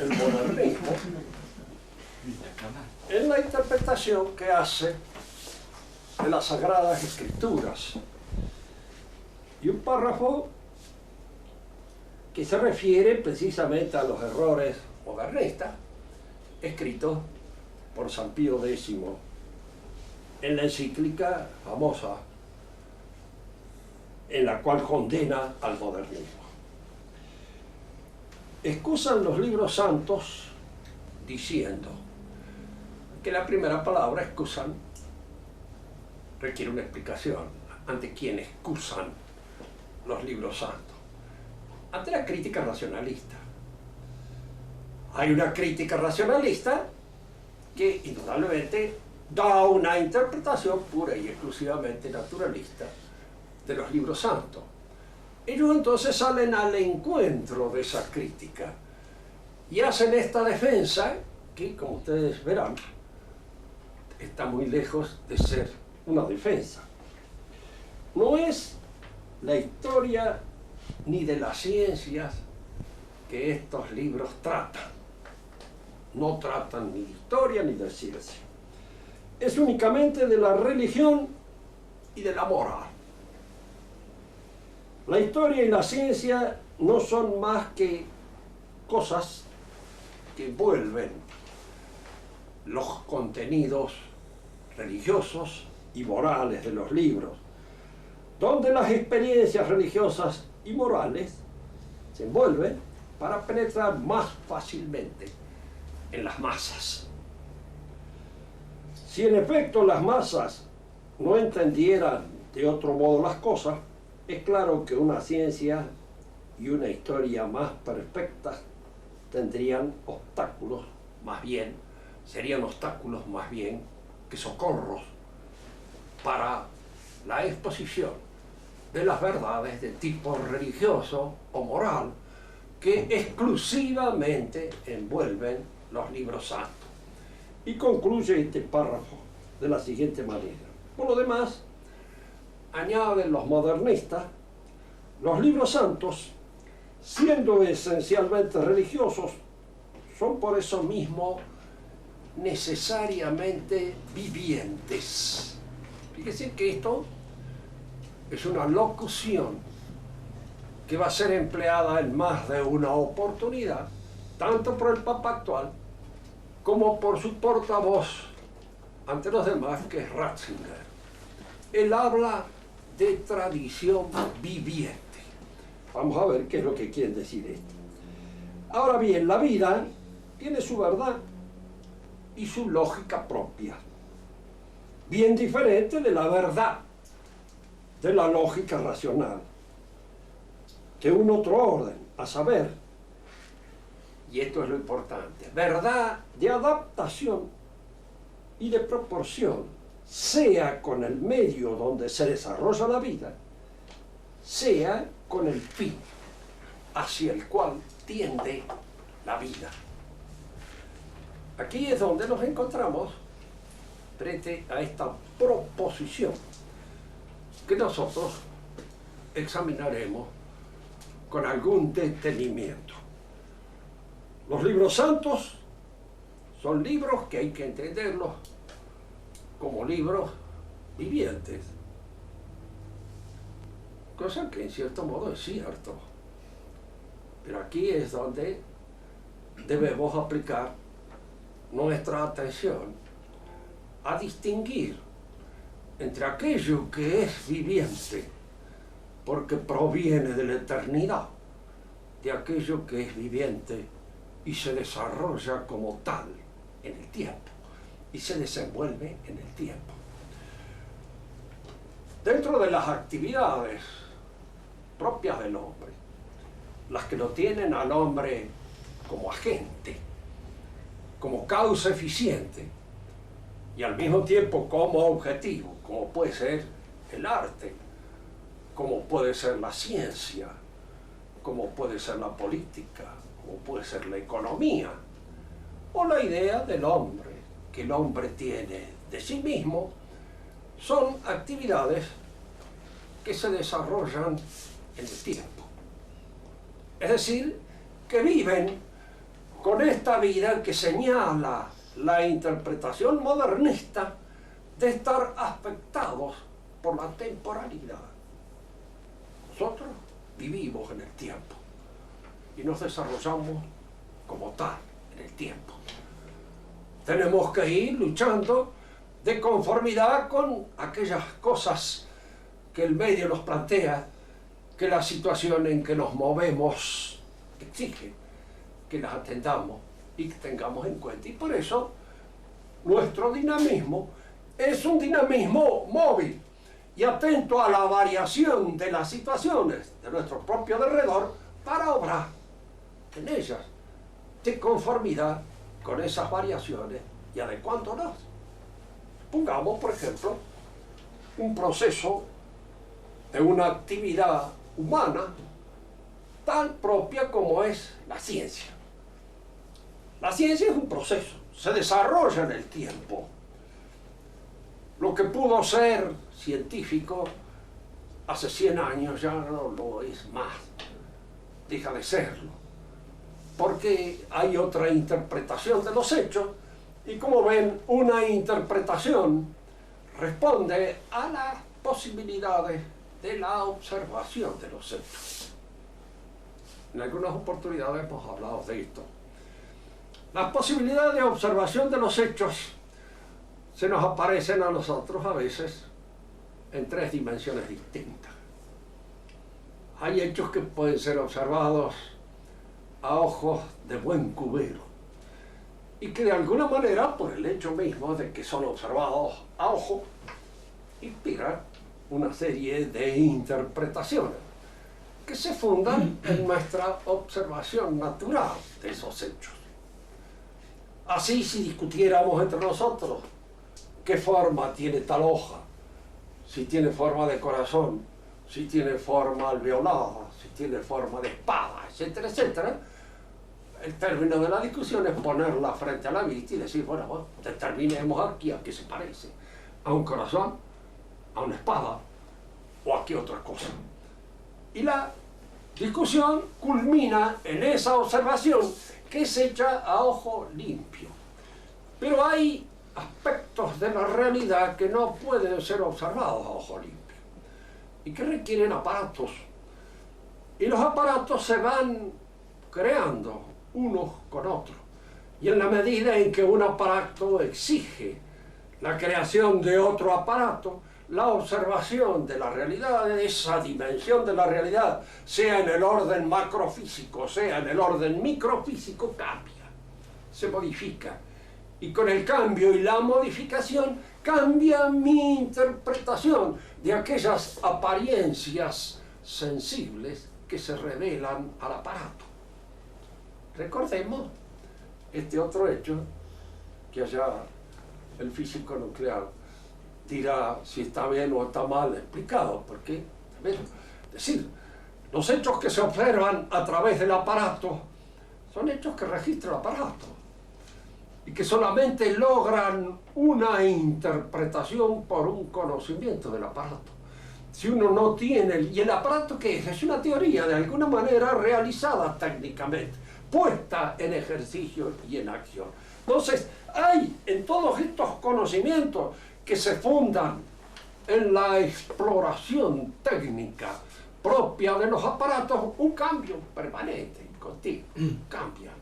el modernismo en la interpretación que hace de las Sagradas Escrituras. Y un párrafo que se refiere precisamente a los errores modernistas, escritos por San Pío X en la encíclica famosa en la cual condena al modernismo. Excusan los libros santos diciendo que la primera palabra, excusan, requiere una explicación. ¿Ante quién excusan los libros santos? Ante la crítica racionalista. Hay una crítica racionalista que indudablemente da una interpretación pura y exclusivamente naturalista de los libros santos. Ellos entonces salen al encuentro de esa crítica y hacen esta defensa que, como ustedes verán, está muy lejos de ser una defensa. No es la historia ni de las ciencias que estos libros tratan. No tratan ni de historia ni de ciencia. Es únicamente de la religión y de la moral. La historia y la ciencia no son más que cosas que envuelven los contenidos religiosos y morales de los libros, donde las experiencias religiosas y morales se envuelven para penetrar más fácilmente en las masas. Si en efecto las masas no entendieran de otro modo las cosas, es claro que una ciencia y una historia más perfectas tendrían obstáculos, serían obstáculos más bien que socorros para la exposición de las verdades de tipo religioso o moral que exclusivamente envuelven los libros santos. Y concluye este párrafo de la siguiente manera. Por lo demás, añaden los modernistas, los libros santos, siendo esencialmente religiosos, son por eso mismo necesariamente vivientes. Fíjense que esto es una locución que va a ser empleada en más de una oportunidad, tanto por el Papa actual como por su portavoz ante los demás, que es Ratzinger. Él habla de tradición viviente. Vamos a ver qué es lo que quiere decir esto. Ahora bien, la vida tiene su verdad y su lógica propia, bien diferente de la verdad, de la lógica racional, de un otro orden, a saber, y esto es lo importante, verdad de adaptación y de proporción, sea con el medio donde se desarrolla la vida, sea con el fin hacia el cual tiende la vida. Aquí es donde nos encontramos frente a esta proposición que nosotros examinaremos con algún detenimiento. Los libros santos son libros que hay que entenderlos como libros vivientes, cosa que en cierto modo es cierto, pero aquí es donde debemos aplicar nuestra atención a distinguir entre aquello que es viviente porque proviene de la eternidad, de aquello que es viviente y se desarrolla como tal en el tiempo y se desenvuelve en el tiempo. Dentro de las actividades propias del hombre, las que lo tienen al hombre como agente, como causa eficiente y al mismo tiempo como objetivo, como puede ser el arte, como puede ser la ciencia, como puede ser la política, como puede ser la economía, o la idea del hombre, que el hombre tiene de sí mismo, son actividades que se desarrollan en el tiempo. Es decir, que viven con esta vida que señala la interpretación modernista de estar afectados por la temporalidad. Nosotros vivimos en el tiempo y nos desarrollamos como tal en el tiempo. Tenemos que ir luchando de conformidad con aquellas cosas que el medio nos plantea, que la situación en que nos movemos exige que las atendamos y que tengamos en cuenta. Y por eso nuestro dinamismo es un dinamismo móvil y atento a la variación de las situaciones de nuestro propio alrededor para obrar en ellas de conformidad con esas variaciones y adecuándonos. Pongamos, por ejemplo, un proceso de una actividad humana tan propia como es la ciencia. La ciencia es un proceso, se desarrolla en el tiempo. Lo que pudo ser científico hace 100 años ya no lo es más, deja de serlo, porque hay otra interpretación de los hechos y, como ven, una interpretación responde a las posibilidades de la observación de los hechos. En algunas oportunidades hemos hablado de esto. Las posibilidades de observación de los hechos se nos aparecen a nosotros a veces en 3 dimensiones distintas. Hay hechos que pueden ser observados a ojos de buen cubero y que de alguna manera, por el hecho mismo de que son observados a ojo, inspiran una serie de interpretaciones que se fundan en nuestra observación natural de esos hechos. Así, si discutiéramos entre nosotros qué forma tiene tal hoja, si tiene forma de corazón, si tiene forma alveolada, si tiene forma de espada, etcétera, etcétera, el término de la discusión es ponerla frente a la vista y decir, bueno, determinemos aquí a qué se parece, a un corazón, a una espada o a qué otra cosa. Y la discusión culmina en esa observación que es hecha a ojo limpio. Pero hay aspectos de la realidad que no pueden ser observados a ojo limpio y que requieren aparatos. Y los aparatos se van creando unos con otros. Y en la medida en que un aparato exige la creación de otro aparato, la observación de la realidad, de esa dimensión de la realidad, sea en el orden macrofísico, sea en el orden microfísico, cambia, se modifica. Y con el cambio y la modificación cambia mi interpretación de aquellas apariencias sensibles que se revelan al aparato. Recordemos este otro hecho que allá el físico nuclear dirá si está bien o está mal explicado, porque, es decir, los hechos que se observan a través del aparato son hechos que registra el aparato y que solamente logran una interpretación por un conocimiento del aparato. Si uno no tiene, ¿y el aparato qué es? Es una teoría de alguna manera realizada técnicamente, puesta en ejercicio y en acción. Entonces, hay en todos estos conocimientos que se fundan en la exploración técnica propia de los aparatos, un cambio permanente y continuo. Cambian,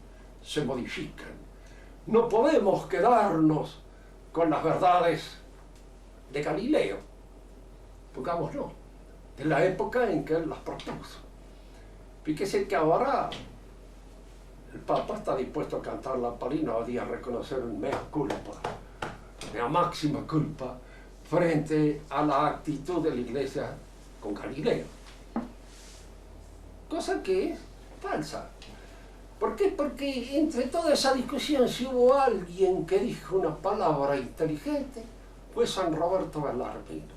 se modifican. No podemos quedarnos con las verdades de Galileo, pongámoslo, de la época en que él las propuso. Fíjese que ahora el Papa está dispuesto a cantar la Palina y a reconocer un mea culpa, la máxima culpa, frente a la actitud de la Iglesia con Galileo. Cosa que es falsa. ¿Por qué? Porque entre toda esa discusión, si hubo alguien que dijo una palabra inteligente, fue San Roberto Bellarmino,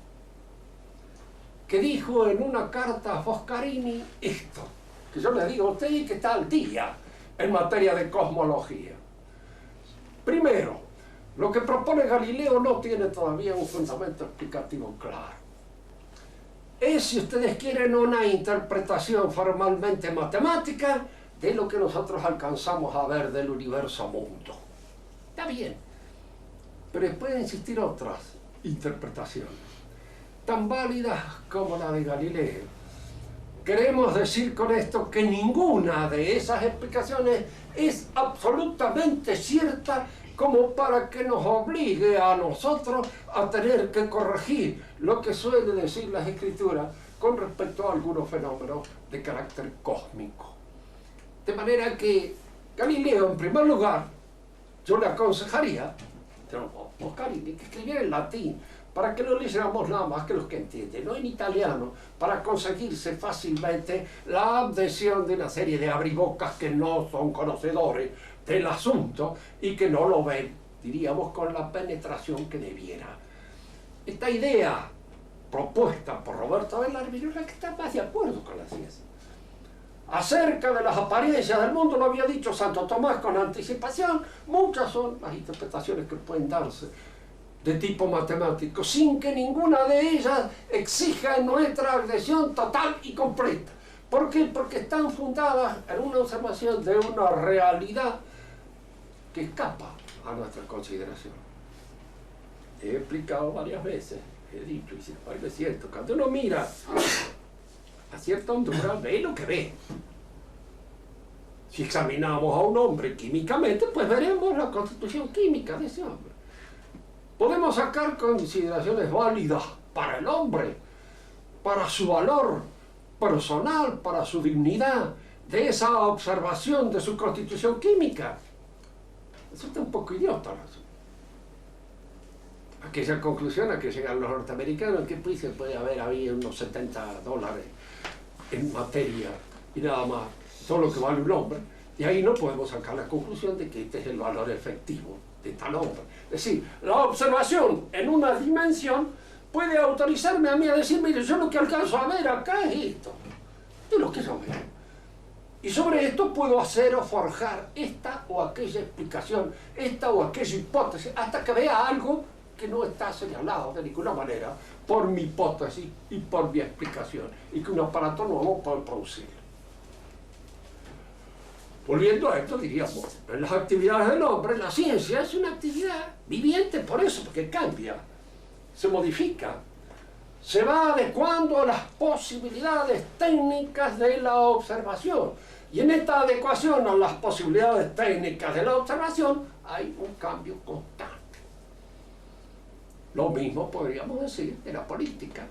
que dijo en una carta a Foscarini esto, que yo le digo a usted que está al día en materia de cosmología. Primero, lo que propone Galileo no tiene todavía un fundamento explicativo claro. Es, si ustedes quieren, una interpretación formalmente matemática de lo que nosotros alcanzamos a ver del universo mundo. Está bien, pero pueden existir otras interpretaciones, tan válidas como la de Galileo. Queremos decir con esto que ninguna de esas explicaciones es absolutamente cierta como para que nos obligue a nosotros a tener que corregir lo que suele decir las Escrituras con respecto a algunos fenómenos de carácter cósmico. De manera que Galileo, en primer lugar, yo le aconsejaría que escribiera en latín, para que no leyéramos nada más que los que entienden, no en italiano, para conseguirse fácilmente la adhesión de una serie de abribocas que no son conocedores del asunto y que no lo ven, diríamos, con la penetración que debiera. Esta idea propuesta por Roberto Bellarmino es la que está más de acuerdo con la ciencia. Acerca de las apariencias del mundo, lo había dicho Santo Tomás con anticipación, muchas son las interpretaciones que pueden darse de tipo matemático, sin que ninguna de ellas exija nuestra adhesión total y completa. ¿Por qué? Porque están fundadas en una observación de una realidad que escapa a nuestra consideración. He explicado varias veces, he dicho, y sin embargo es cierto, cuando uno mira a cierta hondura, ve lo que ve. Si examinamos a un hombre químicamente, pues veremos la constitución química de ese hombre. Podemos sacar consideraciones válidas para el hombre, para su valor personal, para su dignidad, de esa observación de su constitución química. Eso está un poco idiota, ¿no? Aquella conclusión a que llegan los norteamericanos, que pues se puede haber habido unos $70 en materia y nada más, todo lo que vale un hombre, y ahí no podemos sacar la conclusión de que este es el valor efectivo de tal hombre. Es decir, la observación en una dimensión puede autorizarme a mí a decir, mire, yo lo que alcanzo a ver acá es esto, de lo que yo veo. Y sobre esto puedo hacer o forjar esta o aquella explicación, esta o aquella hipótesis, hasta que vea algo que no está señalado de ninguna manera por mi hipótesis y por mi explicación, y que un aparato nuevo puede producir. Volviendo a esto, diríamos, en las actividades del hombre, la ciencia es una actividad viviente, por eso, porque cambia, se modifica, se va adecuando a las posibilidades técnicas de la observación. Y en esta adecuación a las posibilidades técnicas de la observación hay un cambio constante. Lo mismo podríamos decir de la política.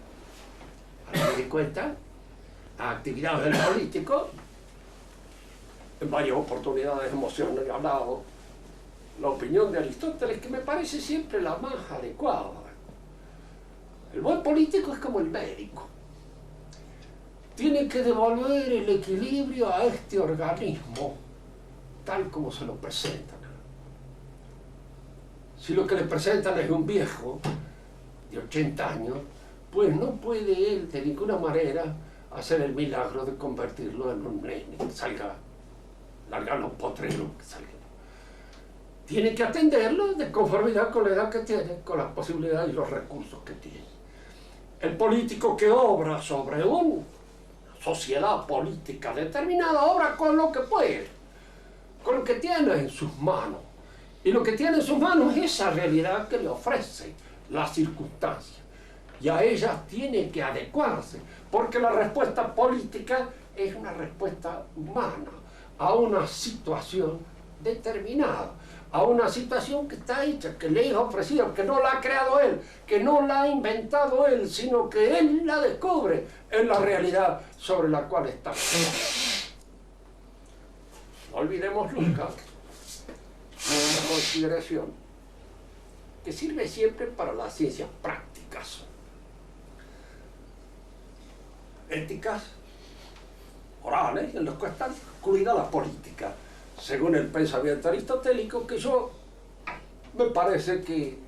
A tener en cuenta, las actividades del político, en varias oportunidades hemos hablado la opinión de Aristóteles, que me parece siempre la más adecuada. El buen político es como el médico. Tiene que devolver el equilibrio a este organismo tal como se lo presentan. Si lo que le presentan es un viejo de 80 años, pues no puede él de ninguna manera hacer el milagro de convertirlo en un nene que salga, largarlo a un potrero, que salga. Tiene que atenderlo de conformidad con la edad que tiene, con las posibilidades y los recursos que tiene. El político que obra sobre una sociedad política determinada obra con lo que puede, con lo que tiene en sus manos. Y lo que tiene en sus manos es esa realidad que le ofrece las circunstancias. Y a ellas tiene que adecuarse, porque la respuesta política es una respuesta humana a una situación determinada, a una situación que está hecha, que le es ofrecida, que no la ha creado él, que no la ha inventado él, sino que él la descubre en la realidad sobre la cual está. No olvidemos nunca una consideración que sirve siempre para las ciencias prácticas, éticas, morales, en las que está incluida la política, según el pensamiento aristotélico, que yo me parece que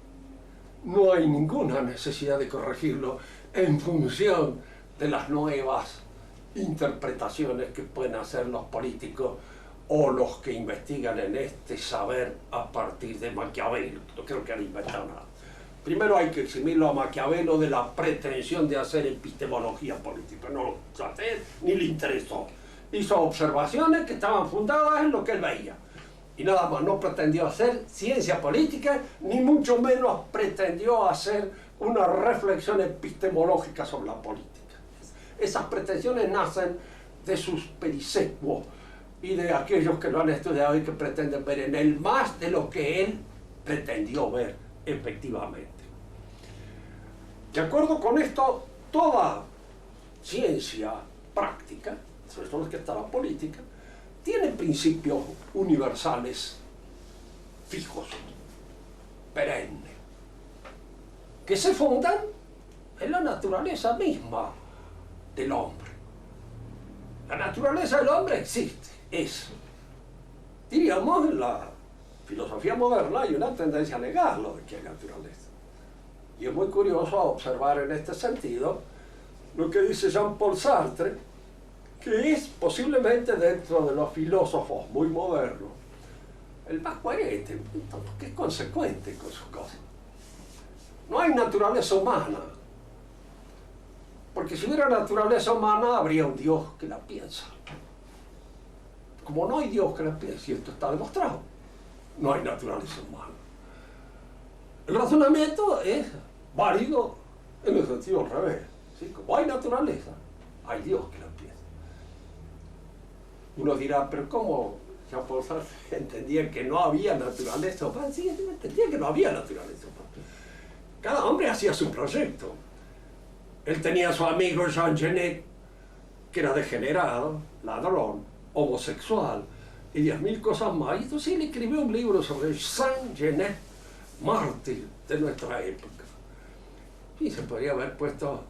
no hay ninguna necesidad de corregirlo en función de las nuevas interpretaciones que pueden hacer los políticos o los que investigan en este saber a partir de Maquiavelo. No creo que han inventado nada. Primero hay que eximirlo a Maquiavelo de la pretensión de hacer epistemología política. No lo hace ni le interesó. hizo observaciones que estaban fundadas en lo que él veía. Y nada más, no pretendió hacer ciencia política, ni mucho menos pretendió hacer una reflexión epistemológica sobre la política. Esas pretensiones nacen de sus perisecuos y de aquellos que lo han estudiado y que pretenden ver en él más de lo que él pretendió ver efectivamente. De acuerdo con esto, toda ciencia práctica, sobre todo que está la política, tiene principios universales fijos, perennes, que se fundan en la naturaleza misma del hombre. La naturaleza del hombre existe, es. Diríamos, en la filosofía moderna hay una tendencia a negar lo de que hay naturaleza. Y es muy curioso observar en este sentido lo que dice Jean-Paul Sartre, que es posiblemente dentro de los filósofos muy modernos el más coherente, que es consecuente con sus cosas. No hay naturaleza humana, porque si hubiera naturaleza humana habría un Dios que la piensa. Como no hay Dios que la piensa, y esto está demostrado, no hay naturaleza humana. El razonamiento es válido en el sentido al revés, ¿sí? Como hay naturaleza, hay Dios que la piensa. Uno dirá, pero ¿cómo Jean-Paul Sartre entendía que no había naturaleza humana? Sí, entendía que no había naturaleza humana. Cada hombre hacía su proyecto. Él tenía a su amigo Jean Genet, que era degenerado, ladrón, homosexual y 10.000 cosas más. Y entonces él escribió un libro sobre Saint Genet, mártir de nuestra época. Y se podría haber puesto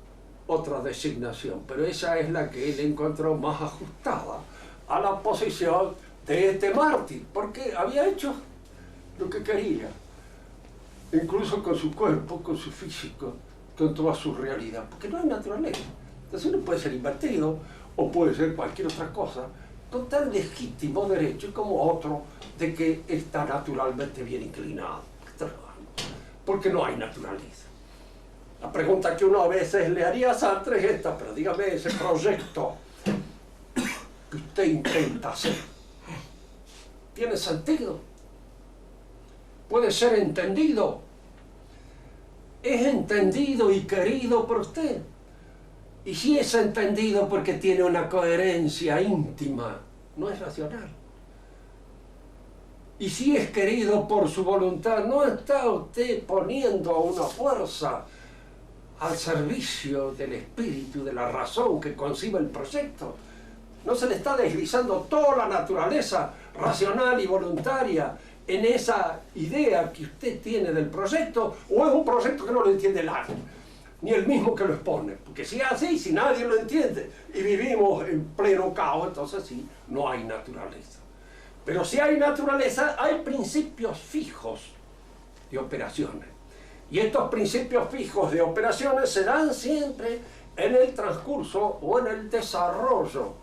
otra designación, pero esa es la que él encontró más ajustada a la posición de este mártir, porque había hecho lo que quería, incluso con su cuerpo, con su físico, con toda su realidad, porque no hay naturaleza. Entonces uno puede ser invertido o puede ser cualquier otra cosa con tan legítimo derecho como otro de que está naturalmente bien inclinado, porque no hay naturaleza. La pregunta que uno a veces le haría a Sartre es esta, pero dígame, ese proyecto que usted intenta hacer, ¿tiene sentido? ¿Puede ser entendido? ¿Es entendido y querido por usted? Y si es entendido porque tiene una coherencia íntima, no es racional. Y si es querido por su voluntad, no está usted poniendo una fuerza al servicio del espíritu, de la razón que concibe el proyecto. No se le está deslizando toda la naturaleza racional y voluntaria en esa idea que usted tiene del proyecto, o es un proyecto que no lo entiende nadie, ni el mismo que lo expone. Porque si es así, si nadie lo entiende y vivimos en pleno caos, entonces sí, no hay naturaleza. Pero si hay naturaleza, hay principios fijos de operaciones. Y estos principios fijos de operaciones se dan siempre en el transcurso o en el desarrollo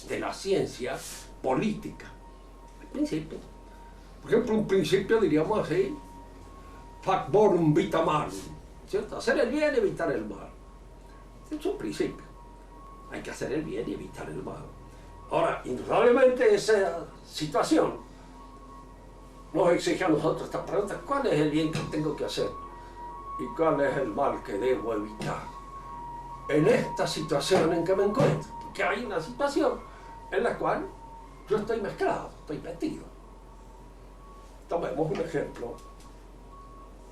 de la ciencia política. El principio. Por ejemplo, un principio, diríamos así, fac bonum vita malum, ¿cierto? Hacer el bien y evitar el mal. Es un principio. Hay que hacer el bien y evitar el mal. Ahora, indudablemente esa situación nos exige a nosotros esta pregunta: ¿cuál es el bien que tengo que hacer? ¿Y cuál es el mal que debo evitar? En esta situación en que me encuentro. Porque hay una situación en la cual yo estoy mezclado, estoy metido. Tomemos un ejemplo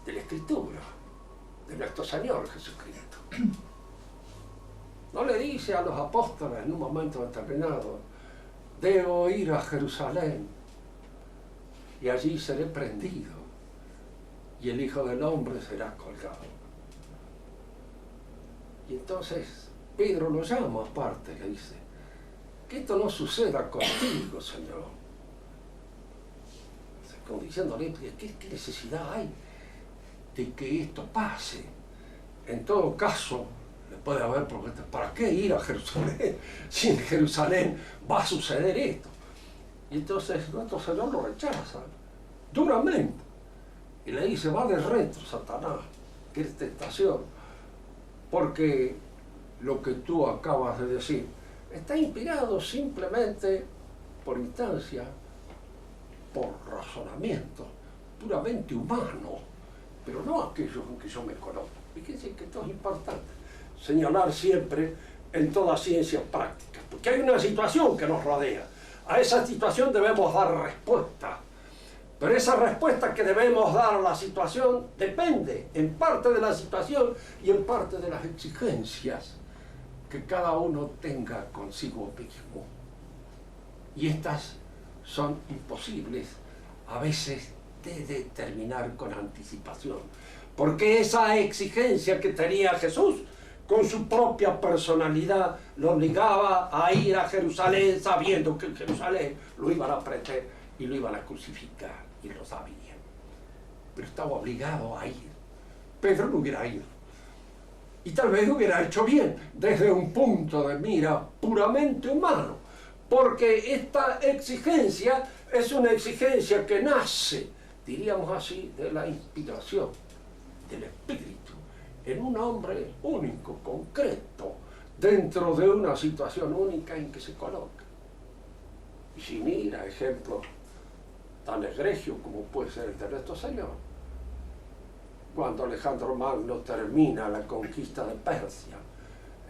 de la Escritura, de nuestro Señor Jesucristo. No le dice a los apóstoles en un momento determinado: debo ir a Jerusalén y allí seré prendido y el Hijo del Hombre será colgado. Y entonces Pedro lo llama aparte, le dice: que esto no suceda contigo, Señor. Como diciéndole, ¿qué necesidad hay de que esto pase? En todo caso, le puede haber preguntas: ¿para qué ir a Jerusalén? Si en Jerusalén va a suceder esto. Y entonces nuestro Señor lo rechaza duramente y le dice: va de retro, Satanás, que es tentación, porque lo que tú acabas de decir está inspirado simplemente por instancia, por razonamiento puramente humano, pero no aquellos en que yo me conozco. Fíjense que esto es importante, señalar siempre en toda ciencia práctica, porque hay una situación que nos rodea. A esa situación debemos dar respuesta, pero esa respuesta que debemos dar a la situación depende en parte de la situación y en parte de las exigencias que cada uno tenga consigo mismo. Y estas son imposibles a veces de determinar con anticipación, porque esa exigencia que tenía Jesús con su propia personalidad lo obligaba a ir a Jerusalén sabiendo que en Jerusalén lo iban a prender y lo iban a crucificar, y lo sabían, pero estaba obligado a ir. Pedro no hubiera ido, y tal vez hubiera hecho bien desde un punto de mira puramente humano, porque esta exigencia es una exigencia que nace, diríamos así, de la inspiración del Espíritu en un hombre único, concreto, dentro de una situación única en que se coloca. Y sin ir a ejemplos tan egregios como puede ser el de nuestro Señor, cuando Alejandro Magno termina la conquista de Persia,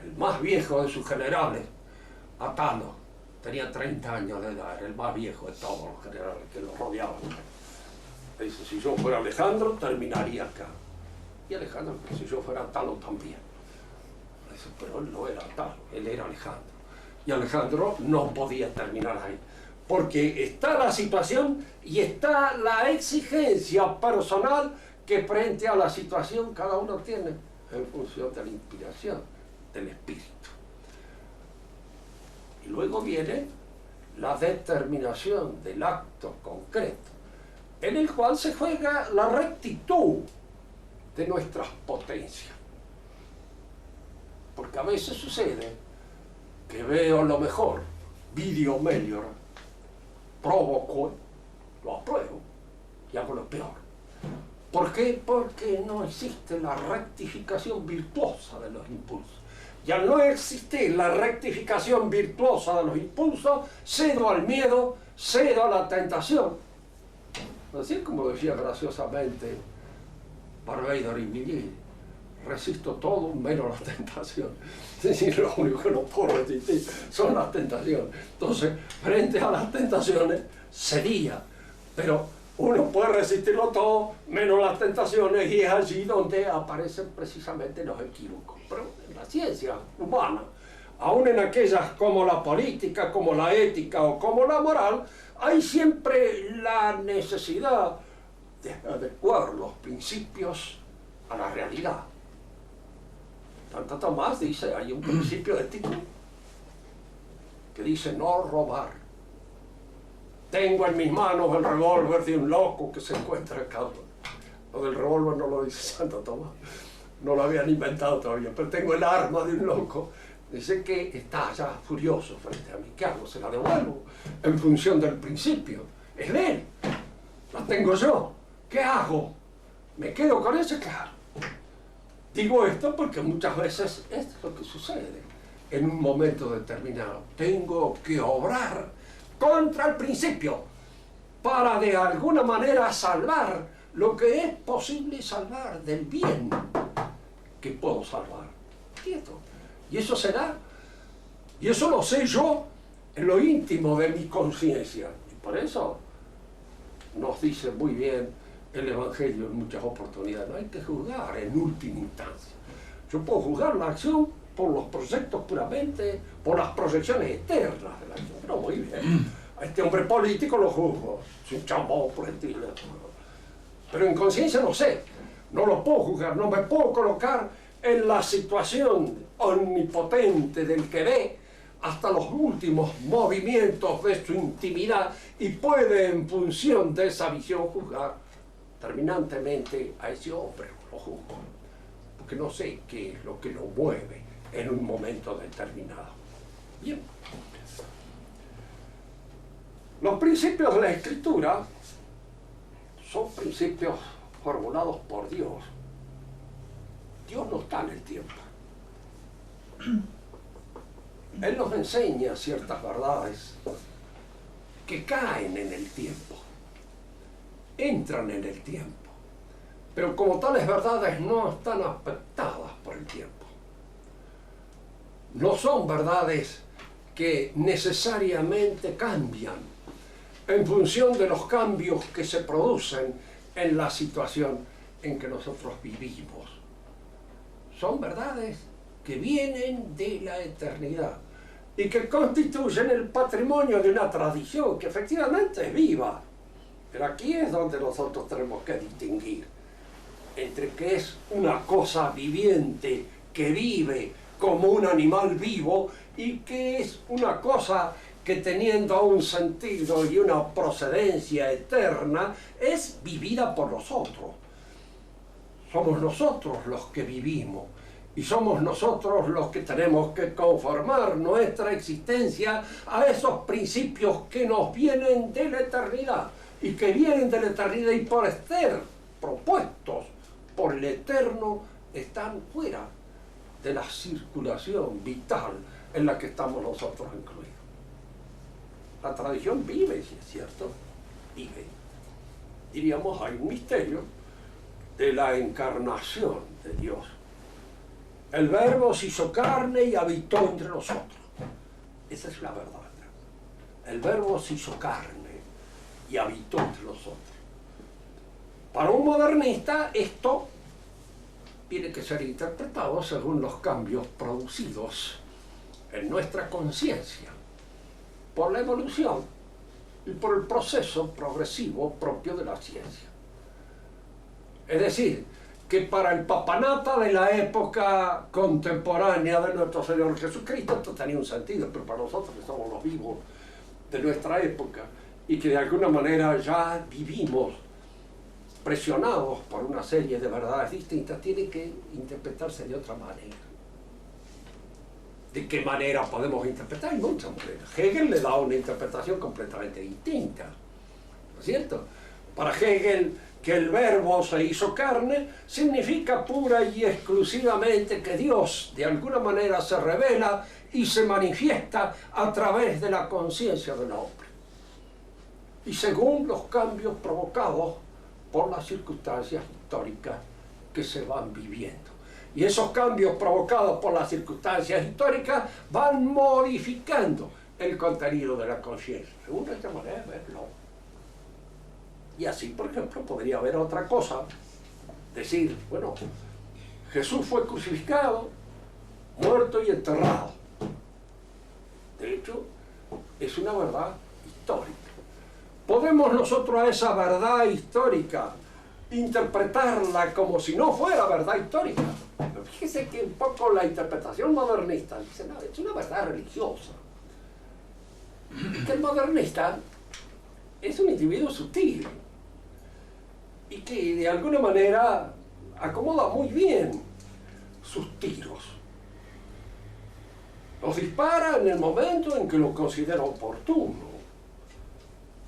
el más viejo de sus generales, Atalo, tenía 30 años de edad, era el más viejo de todos los generales que lo rodeaban. Dice, si yo fuera Alejandro, terminaría acá. Y Alejandro, si yo fuera Atalo también. Dice, pero él no era Atalo, él era Alejandro. Y Alejandro no podía terminar ahí, porque está la situación y está la exigencia personal que frente a la situación cada uno tiene en función de la inspiración del Espíritu. Y luego viene la determinación del acto concreto, en el cual se juega la rectitud de nuestras potencias. Porque a veces sucede que veo lo mejor, video melior, provoco, lo apruebo y hago lo peor. ¿Por qué? Porque no existe la rectificación virtuosa de los impulsos. Y al no existir la rectificación virtuosa de los impulsos, cedo al miedo, cedo a la tentación. Así como decía graciosamente Barbeidor y Villiers, resisto todo menos la tentación. Es decir, lo único que no puedo resistir son las tentaciones. Entonces, frente a las tentaciones, cedía. Pero uno puede resistirlo todo menos las tentaciones, y es allí donde aparecen precisamente los equívocos. Pero en la ciencia humana, aún en aquellas como la política, como la ética o como la moral, hay siempre la necesidad de adecuar los principios a la realidad. Santo Tomás dice, hay un principio ético que dice no robar. Tengo en mis manos el revólver de un loco que se encuentra acá. Lo del revólver no lo dice Santo Tomás, no lo habían inventado todavía, pero tengo el arma de un loco. Dice que está ya furioso frente a mí. ¿Qué hago? Se la devuelvo en función del principio. Es de él, la tengo yo. ¿Qué hago? ¿Me quedo con ese? Claro. Digo esto porque muchas veces esto es lo que sucede en un momento determinado. Tengo que obrar contra el principio para de alguna manera salvar lo que es posible salvar del bien que puedo salvar. ¿Cierto? Y eso será, y eso lo sé yo en lo íntimo de mi conciencia. Y por eso nos dice muy bien el Evangelio en muchas oportunidades, no hay que juzgar en última instancia. Yo puedo juzgar la acción por los proyectos puramente, por las proyecciones externas de la acción. No, muy bien. A este hombre político lo juzgo, es un chambón por el estilo. Pero en conciencia no sé, no lo puedo juzgar, no me puedo colocar en la situación omnipotente del que ve hasta los últimos movimientos de su intimidad y puede en función de esa visión juzgar terminantemente a ese hombre, lo juzgo, porque no sé qué es lo que lo mueve en un momento determinado. Bien. Los principios de la Escritura son principios formulados por Dios. Dios no está en el tiempo. Él nos enseña ciertas verdades que caen en el tiempo, entran en el tiempo, pero como tales verdades no están afectadas por el tiempo. No son verdades que necesariamente cambian en función de los cambios que se producen en la situación en que nosotros vivimos. Son verdades que vienen de la eternidad y que constituyen el patrimonio de una tradición que efectivamente es viva. Pero aquí es donde nosotros tenemos que distinguir entre que es una cosa viviente que vive como un animal vivo y que es una cosa que, teniendo un sentido y una procedencia eterna, es vivida por nosotros. Somos nosotros los que vivimos y somos nosotros los que tenemos que conformar nuestra existencia a esos principios que nos vienen de la eternidad y que vienen de la eternidad y por ser propuestos por el Eterno están fuera de la circulación vital en la que estamos nosotros incluidos. La tradición vive, si es cierto, vive. Diríamos, hay un misterio de la encarnación de Dios. El Verbo se hizo carne y habitó entre nosotros. Esa es la verdad. El Verbo se hizo carne y habitó entre nosotros. Para un modernista esto tiene que ser interpretado según los cambios producidos en nuestra conciencia por la evolución y por el proceso progresivo propio de la ciencia. Es decir, que para el papanata de la época contemporánea de nuestro Señor Jesucristo esto tenía un sentido, pero para nosotros que somos los vivos de nuestra época y que de alguna manera ya vivimos presionados por una serie de verdades distintas, tiene que interpretarse de otra manera. ¿De qué manera podemos interpretar? Hay muchas maneras. Hegel le da una interpretación completamente distinta, ¿no es cierto? Para Hegel, que el Verbo se hizo carne significa pura y exclusivamente que Dios de alguna manera se revela y se manifiesta a través de la conciencia del hombre. Y según los cambios provocados por las circunstancias históricas que se van viviendo. Y esos cambios provocados por las circunstancias históricas van modificando el contenido de la conciencia. Según esta manera de verlo. Y así, por ejemplo, podría haber otra cosa. Decir, bueno, Jesús fue crucificado, muerto y enterrado. De hecho, es una verdad histórica. ¿Podemos nosotros a esa verdad histórica interpretarla como si no fuera verdad histórica? Pero fíjese que un poco la interpretación modernista dice, no, es una verdad religiosa. Que el modernista es un individuo sutil y que de alguna manera acomoda muy bien sus tiros. Los dispara en el momento en que lo considera oportuno.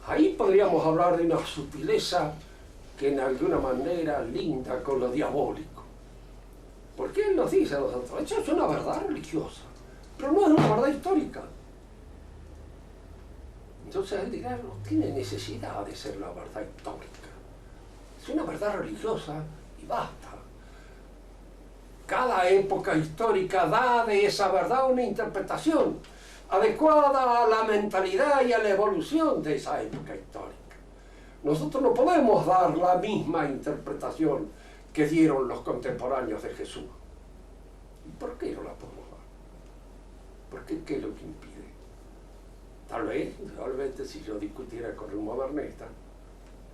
Ahí podríamos hablar de una sutileza que en alguna manera linda con lo diabólico. Porque él nos dice a nosotros, eso es una verdad religiosa, pero no es una verdad histórica. Entonces él dirá, no tiene necesidad de ser la verdad histórica. Es una verdad religiosa y basta. Cada época histórica da de esa verdad una interpretación adecuada a la mentalidad y a la evolución de esa época histórica. Nosotros no podemos dar la misma interpretación que dieron los contemporáneos de Jesús. ¿Y por qué no la podemos dar? Porque ¿qué es lo que impide? Tal vez, realmente, si yo discutiera con un modernista,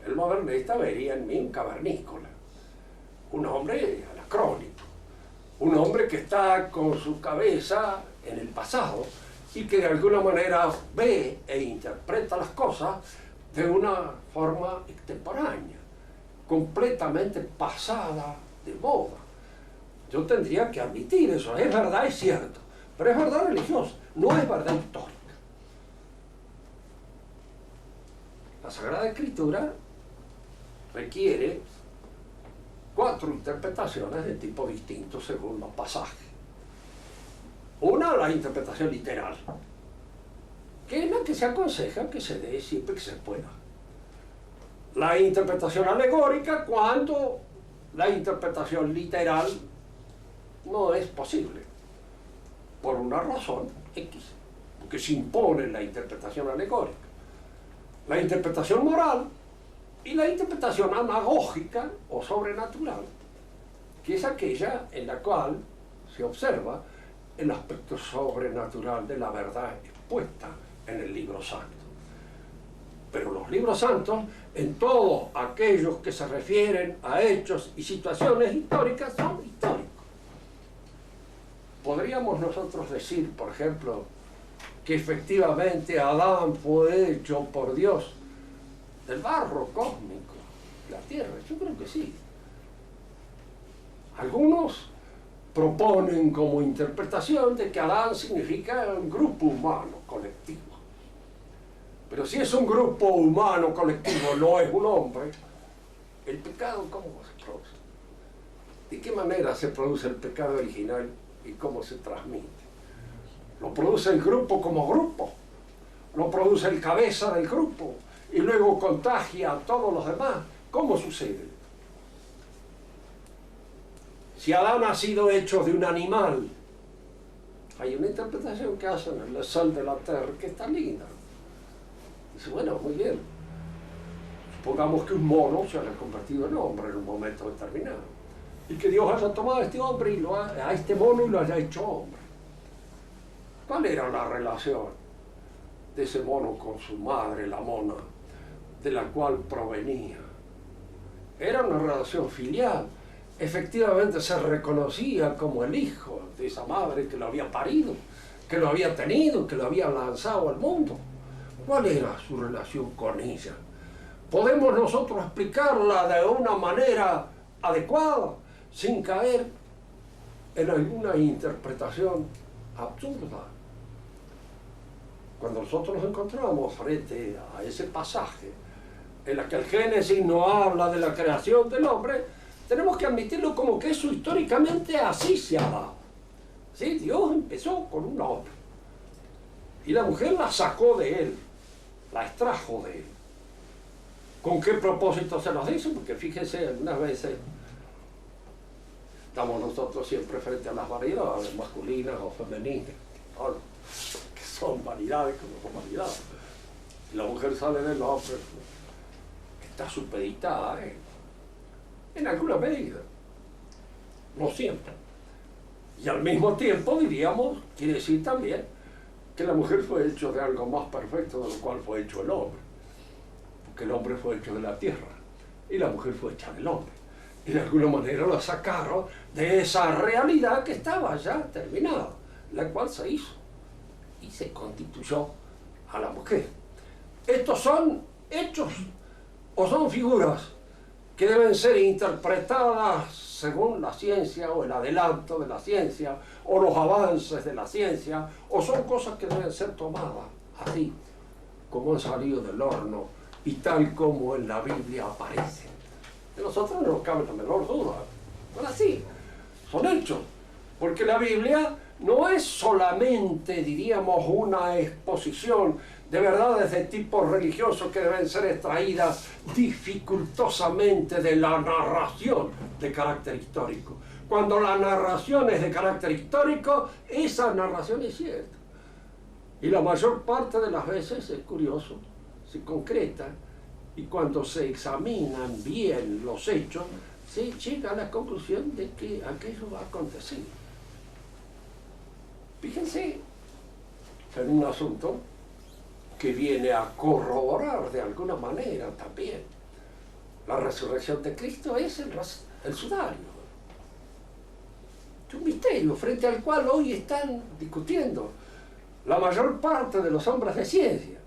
el modernista vería en mí un cavernícola, un hombre anacrónico, un hombre que está con su cabeza en el pasado y que de alguna manera ve e interpreta las cosas de una forma extemporánea, completamente pasada de moda. Yo tendría que admitir eso, es verdad, es cierto, pero es verdad religiosa, no es verdad histórica. La Sagrada Escritura requiere 4 interpretaciones de tipo distinto según los pasajes. Una, la interpretación literal, que es la que se aconseja que se dé siempre que se pueda. La interpretación alegórica, cuando la interpretación literal no es posible, por una razón X, porque se impone la interpretación alegórica. La interpretación moral y la interpretación anagógica o sobrenatural, que es aquella en la cual se observa el aspecto sobrenatural de la verdad expuesta en el libro santo. Pero los libros santos, en todos aquellos que se refieren a hechos y situaciones históricas, son históricos. Podríamos nosotros decir, por ejemplo, que efectivamente Adán fue hecho por Dios del barro cósmico, la tierra. Yo creo que sí. Algunos proponen como interpretación de que Adán significa un grupo humano colectivo. Pero si es un grupo humano colectivo, no es un hombre, ¿el pecado cómo se produce? ¿De qué manera se produce el pecado original y cómo se transmite? ¿Lo produce el grupo como grupo? ¿Lo produce el cabeza del grupo? Y luego contagia a todos los demás. ¿Cómo sucede? Si Adán ha sido hecho de un animal, hay una interpretación que hacen en el sol de la tierra que está linda. Dice, bueno, muy bien. Supongamos que un mono se haya convertido en hombre en un momento determinado. Y que Dios haya tomado a este hombre y a este mono y lo haya hecho hombre. ¿Cuál era la relación de ese mono con su madre, la mona, de la cual provenía? Era una relación filial. Efectivamente se reconocía como el hijo de esa madre que lo había parido, que lo había tenido, que lo había lanzado al mundo. ¿Cuál era su relación con ella? ¿Podemos nosotros explicarla de una manera adecuada, sin caer en alguna interpretación absurda? Cuando nosotros nos encontramos frente a ese pasaje en la que el Génesis no habla de la creación del hombre, tenemos que admitirlo como que eso históricamente así se ha dado. ¿Sí? Dios empezó con un hombre y la mujer la sacó de él, la extrajo de él. ¿Con qué propósito se nos dice? Porque fíjense, algunas veces estamos nosotros siempre frente a las variedades masculinas o femeninas, ¿no? Que son vanidades como son vanidades. Y la mujer sale del hombre, está supeditada a él. En alguna medida, no siempre. Y al mismo tiempo, diríamos, quiere decir también que la mujer fue hecho de algo más perfecto de lo cual fue hecho el hombre. Porque el hombre fue hecho de la tierra y la mujer fue hecha del hombre. Y de alguna manera la sacaron de esa realidad que estaba ya terminada, la cual se hizo y se constituyó a la mujer. Estos son hechos o son figuras que deben ser interpretadas según la ciencia o el adelanto de la ciencia o los avances de la ciencia, o son cosas que deben ser tomadas así como han salido del horno y tal como en la Biblia aparecen. De nosotros no nos cabe la menor duda, son así, son hechos, porque la Biblia no es solamente, diríamos, una exposición de verdades de tipo religioso que deben ser extraídas dificultosamente de la narración de carácter histórico. Cuando la narración es de carácter histórico, esa narración es cierta. Y la mayor parte de las veces, es curioso, se concreta, y cuando se examinan bien los hechos, se llega a la conclusión de que aquello va a acontecer. Fíjense en un asunto que viene a corroborar de alguna manera también la resurrección de Cristo, es el sudario. Es un misterio frente al cual hoy están discutiendo la mayor parte de los hombres de ciencia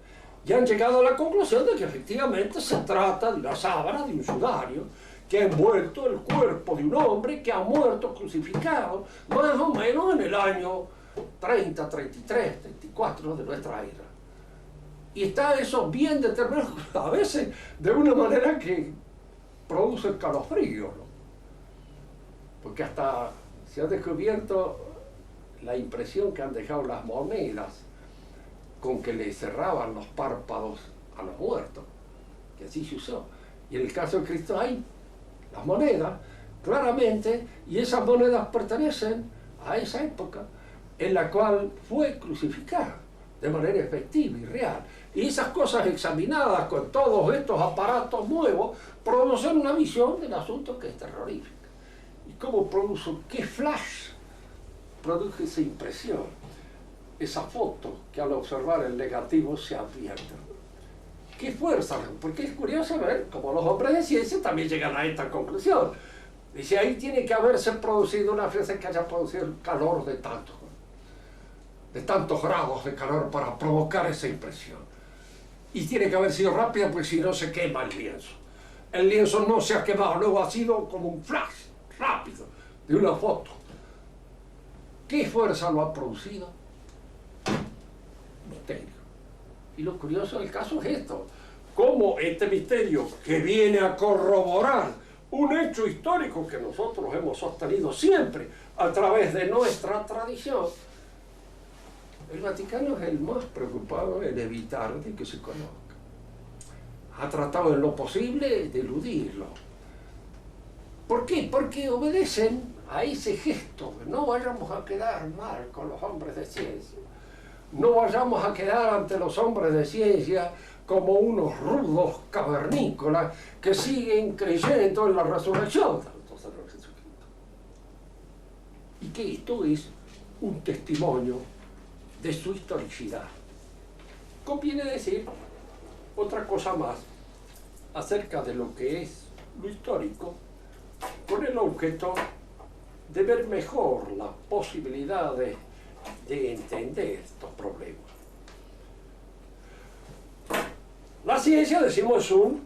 y han llegado a la conclusión de que efectivamente se trata de una sábana, de un sudario que ha envuelto el cuerpo de un hombre que ha muerto crucificado más o menos en el año 30, 33, 34 de nuestra era. Y está eso bien determinado, a veces de una manera que produce escalofrío, ¿no? Porque hasta se ha descubierto la impresión que han dejado las monedas con que le cerraban los párpados a los muertos, que así se usó. Y en el caso de Cristo hay las monedas, claramente, y esas monedas pertenecen a esa época en la cual fue crucificado de manera efectiva y real. Y esas cosas examinadas con todos estos aparatos nuevos producen una visión del asunto que es terrorífica. ¿Y cómo produjo? ¿Qué flash produjo esa impresión? Esa foto que al observar el negativo se advierte. ¿Qué fuerza? Porque es curioso ver cómo los hombres de ciencia también llegan a esta conclusión. Dice, ahí tiene que haberse producido una fuerza que haya producido el calor de tantos grados de calor para provocar esa impresión. Y tiene que haber sido rápida, porque si no se quema el lienzo. El lienzo no se ha quemado, luego ha sido como un flash rápido de una foto. ¿Qué fuerza lo ha producido? Misterio. Y lo curioso del caso es esto, cómo este misterio que viene a corroborar un hecho histórico que nosotros hemos sostenido siempre a través de nuestra tradición, el Vaticano es el más preocupado en evitar de que se conozca. Ha tratado en lo posible de eludirlo. ¿Por qué? Porque obedecen a ese gesto. No vayamos a quedar mal con los hombres de ciencia. No vayamos a quedar ante los hombres de ciencia como unos rudos cavernícolas que siguen creyendo en la resurrección de nuestro Señor Jesucristo. Y que esto es un testimonio de su historicidad. Conviene decir otra cosa más acerca de lo que es lo histórico, con el objeto de ver mejor las posibilidades de entender estos problemas. La ciencia, decimos, es un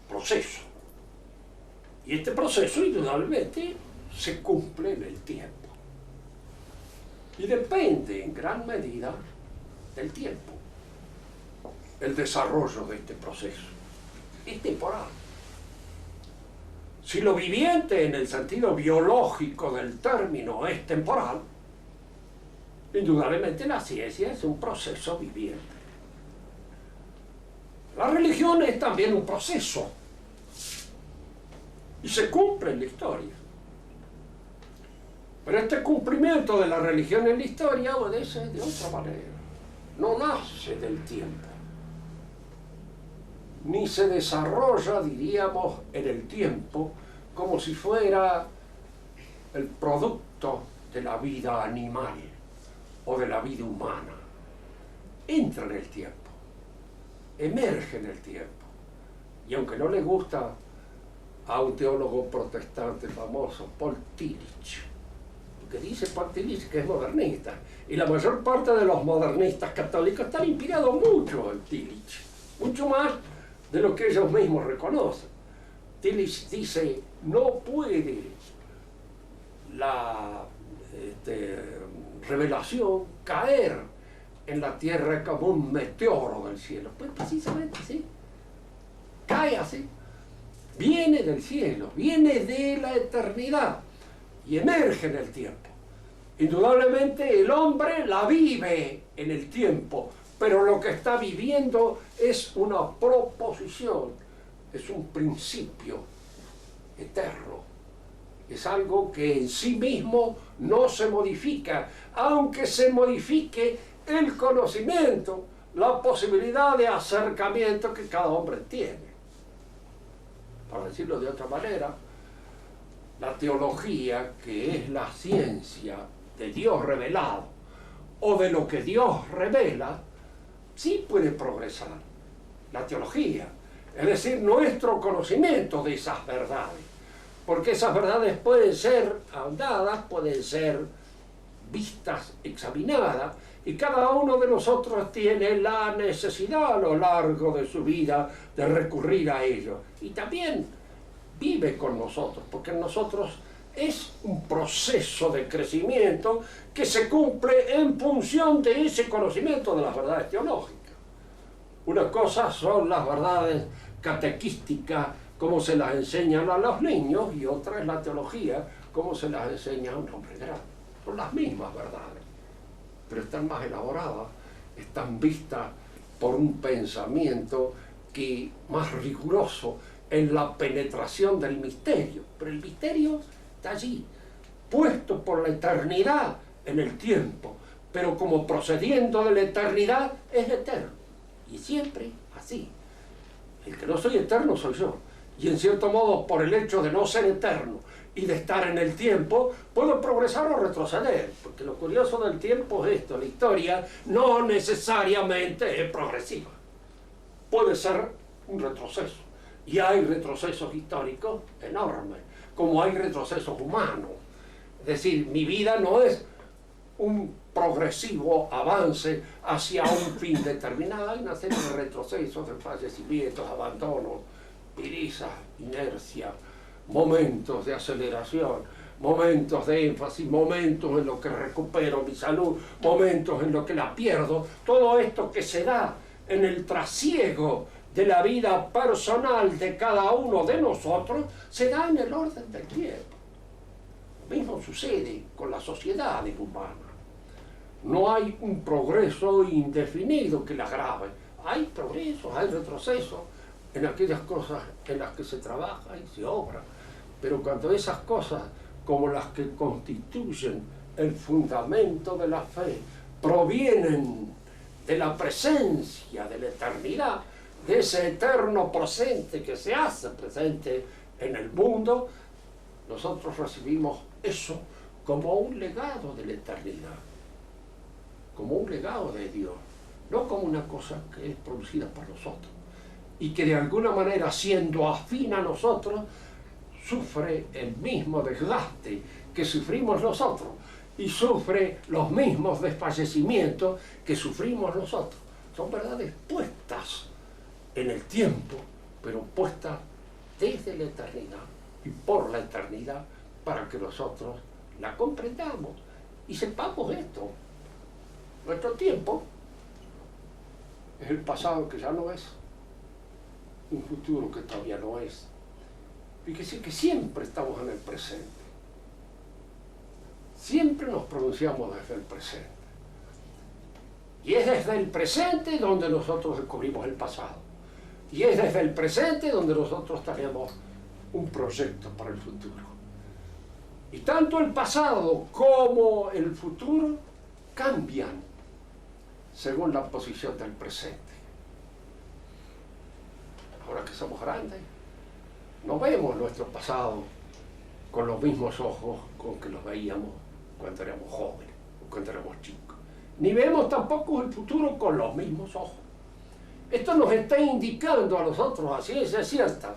proceso. Y este proceso, indudablemente, se cumple en el tiempo. Y depende, en gran medida, del tiempo. El desarrollo de este proceso es temporal. Si lo viviente, en el sentido biológico del término, es temporal, indudablemente la ciencia es un proceso viviente. La religión es también un proceso y se cumple en la historia. Pero este cumplimiento de la religión en la historia obedece de otra manera. No nace del tiempo, ni se desarrolla, diríamos, en el tiempo como si fuera el producto de la vida animal o de la vida humana. Entra en el tiempo, emerge en el tiempo. Y aunque no le gusta a un teólogo protestante famoso, Paul Tillich, que dice Paul Tillich que es modernista, y la mayor parte de los modernistas católicos están inspirados mucho en Tillich, mucho más de lo que ellos mismos reconocen. Tillich dice, no puede la revelación caer en la tierra como un meteoro del cielo. Pues precisamente así, cae así, viene del cielo, viene de la eternidad y emerge en el tiempo. Indudablemente el hombre la vive en el tiempo, pero lo que está viviendo es una proposición, es un principio eterno, es algo que en sí mismo no se modifica, aunque se modifique el conocimiento, la posibilidad de acercamiento que cada hombre tiene. Para decirlo de otra manera, la teología, que es la ciencia de Dios revelado, o de lo que Dios revela, sí puede progresar. La teología, es decir, nuestro conocimiento de esas verdades, porque esas verdades pueden ser ahondadas, pueden ser vistas, examinadas, y cada uno de nosotros tiene la necesidad a lo largo de su vida de recurrir a ello. Y también vive con nosotros, porque en nosotros es un proceso de crecimiento que se cumple en función de ese conocimiento de las verdades teológicas. Una cosa son las verdades catequísticas, como se las enseñan a los niños, y otra es la teología, como se las enseña a un hombre grande. Son las mismas verdades, pero están más elaboradas, están vistas por un pensamiento que más riguroso en la penetración del misterio. Pero el misterio está allí, puesto por la eternidad en el tiempo, pero como procediendo de la eternidad es eterno. Y siempre así. El que no soy eterno soy yo. Y en cierto modo, por el hecho de no ser eterno y de estar en el tiempo, puedo progresar o retroceder. Porque lo curioso del tiempo es esto: la historia no necesariamente es progresiva. Puede ser un retroceso. Y hay retrocesos históricos enormes, como hay retrocesos humanos. Es decir, mi vida no es un progresivo avance hacia un fin determinado. Hay una serie de retrocesos, de fallecimientos, abandonos, pereza, inercia, momentos de aceleración, momentos de énfasis, momentos en los que recupero mi salud, momentos en los que la pierdo. Todo esto que se da en el trasiego de la vida personal de cada uno de nosotros se da en el orden del tiempo. Lo mismo sucede con las sociedades humanas. No hay un progreso indefinido que las grave. Hay progresos, hay retrocesos en aquellas cosas en las que se trabaja y se obra. Pero cuando esas cosas, como las que constituyen el fundamento de la fe, provienen de la presencia de la eternidad, de ese eterno presente que se hace presente en el mundo, nosotros recibimos eso como un legado de la eternidad, como un legado de Dios, no como una cosa que es producida por nosotros y que de alguna manera, siendo afín a nosotros, sufre el mismo desgaste que sufrimos nosotros y sufre los mismos desfallecimientos que sufrimos nosotros. Son verdades puestas en el tiempo, pero puestas desde la eternidad y por la eternidad, para que nosotros la comprendamos y sepamos esto. Nuestro tiempo es el pasado que ya no es, un futuro que todavía no es. Fíjese que siempre estamos en el presente. Siempre nos pronunciamos desde el presente. Y es desde el presente donde nosotros descubrimos el pasado. Y es desde el presente donde nosotros tenemos un proyecto para el futuro. Y tanto el pasado como el futuro cambian según la posición del presente. Ahora que somos grandes, no vemos nuestro pasado con los mismos ojos con que los veíamos cuando éramos jóvenes o cuando éramos chicos. Ni vemos tampoco el futuro con los mismos ojos. Esto nos está indicando a nosotros, a ciencia cierta,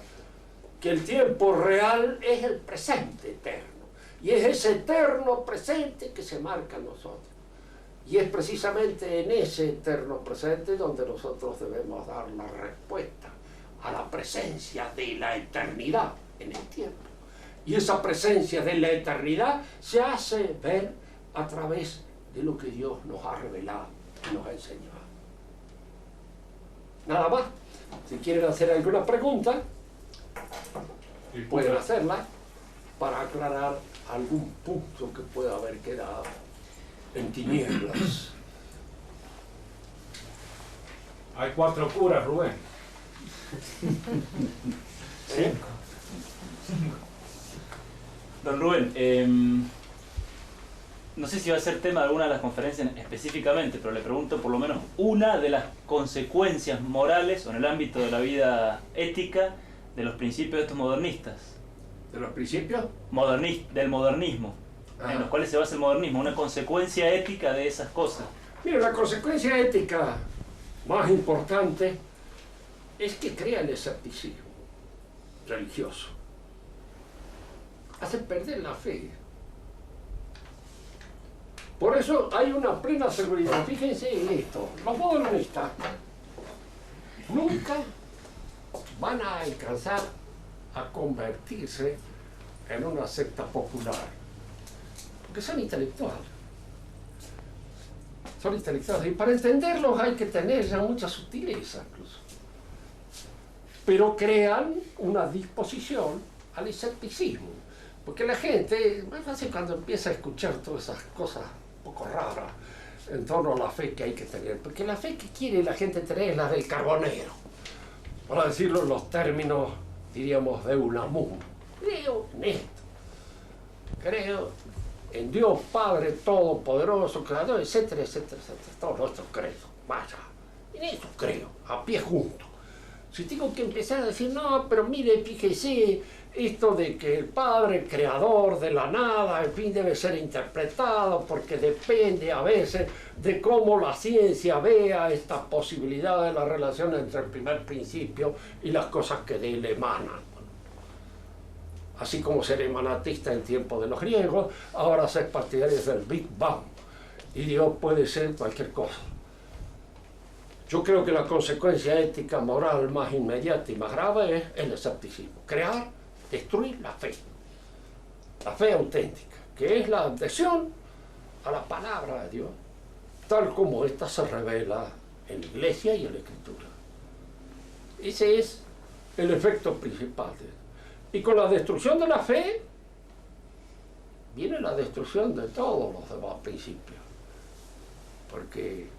que el tiempo real es el presente eterno. Y es ese eterno presente que se marca en nosotros. Y es precisamente en ese eterno presente donde nosotros debemos dar la respuesta a la presencia de la eternidad en el tiempo. Y esa presencia de la eternidad se hace ver a través de lo que Dios nos ha revelado y nos ha enseñado. Nada más. Si quieren hacer alguna pregunta, pueden hacerla para aclarar algún punto que pueda haber quedado en tinieblas. Hay 4 curas, Rubén. 5. Don Rubén, no sé si va a ser tema de alguna de las conferencias específicamente, pero le pregunto por lo menos una de las consecuencias morales o en el ámbito de la vida ética de los principios de estos modernistas. ¿De los principios? Del modernismo, en los cuales se basa el modernismo, una consecuencia ética de esas cosas. Mira, la consecuencia ética más importante es que crea el escepticismo religioso. Hace perder la fe. Por eso hay una plena seguridad. Fíjense en esto. Los modernistas nunca van a alcanzar a convertirse en una secta popular. Porque son intelectuales. Son intelectuales. Y para entenderlos hay que tener ya mucha sutileza incluso. Pero crean una disposición al escepticismo. Porque la gente, me parece cuando empieza a escuchar todas esas cosas un poco raras en torno a la fe que hay que tener, porque la fe que quiere la gente tener es la del carbonero, para decirlo en los términos, diríamos, de Unamuno. Creo en esto, creo en Dios Padre Todopoderoso, Creador, etcétera, etcétera, etcétera, todos nuestros credos, vaya, en eso creo, a pie junto. Si tengo que empezar a decir, no, pero mire, fíjese, esto de que el Padre Creador de la nada, en fin, debe ser interpretado porque depende a veces de cómo la ciencia vea esta posibilidad de la relación entre el primer principio y las cosas que de él emanan. Así como ser emanatista en tiempo de los griegos, ahora ser partidarios del Big Bang. Y Dios puede ser cualquier cosa. Yo creo que la consecuencia ética, moral más inmediata y más grave es el escepticismo. Crear, destruir la fe auténtica, que es la adhesión a la palabra de Dios, tal como ésta se revela en la Iglesia y en la Escritura. Ese es el efecto principal de él. Y con la destrucción de la fe, viene la destrucción de todos los demás principios. Porque,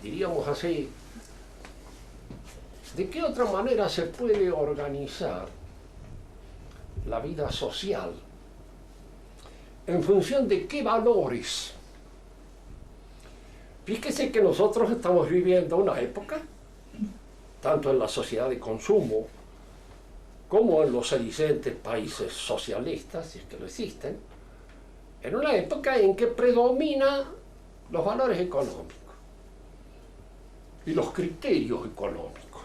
diríamos así, ¿de qué otra manera se puede organizar la vida social? ¿En función de qué valores? Fíjese que nosotros estamos viviendo una época, tanto en la sociedad de consumo, como en los sedicentes países socialistas, si es que lo existen, en una época en que predominan los valores económicos y los criterios económicos.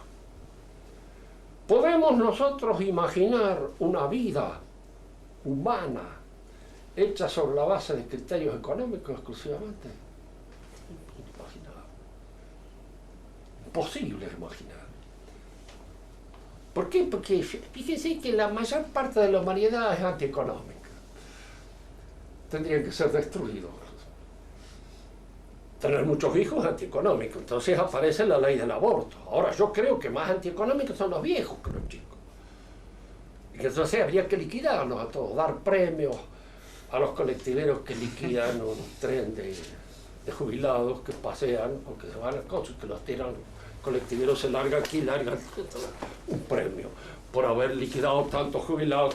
¿Podemos nosotros imaginar una vida humana hecha sobre la base de criterios económicos exclusivamente? Inimaginable. Imposible imaginar. ¿Por qué? Porque fíjense que la mayor parte de la humanidad es antieconómica. Tendrían que ser destruidos. Tener muchos hijos es antieconómico. Entonces aparece la ley del aborto. Ahora yo creo que más antieconómicos son los viejos que los chicos. Y que entonces habría que liquidarlos a todos, dar premios a los colectiveros que liquidan un tren de jubilados que pasean o que se van a cosas, que los tiran. Colectiveros se larga aquí, larga un premio por haber liquidado tantos jubilados.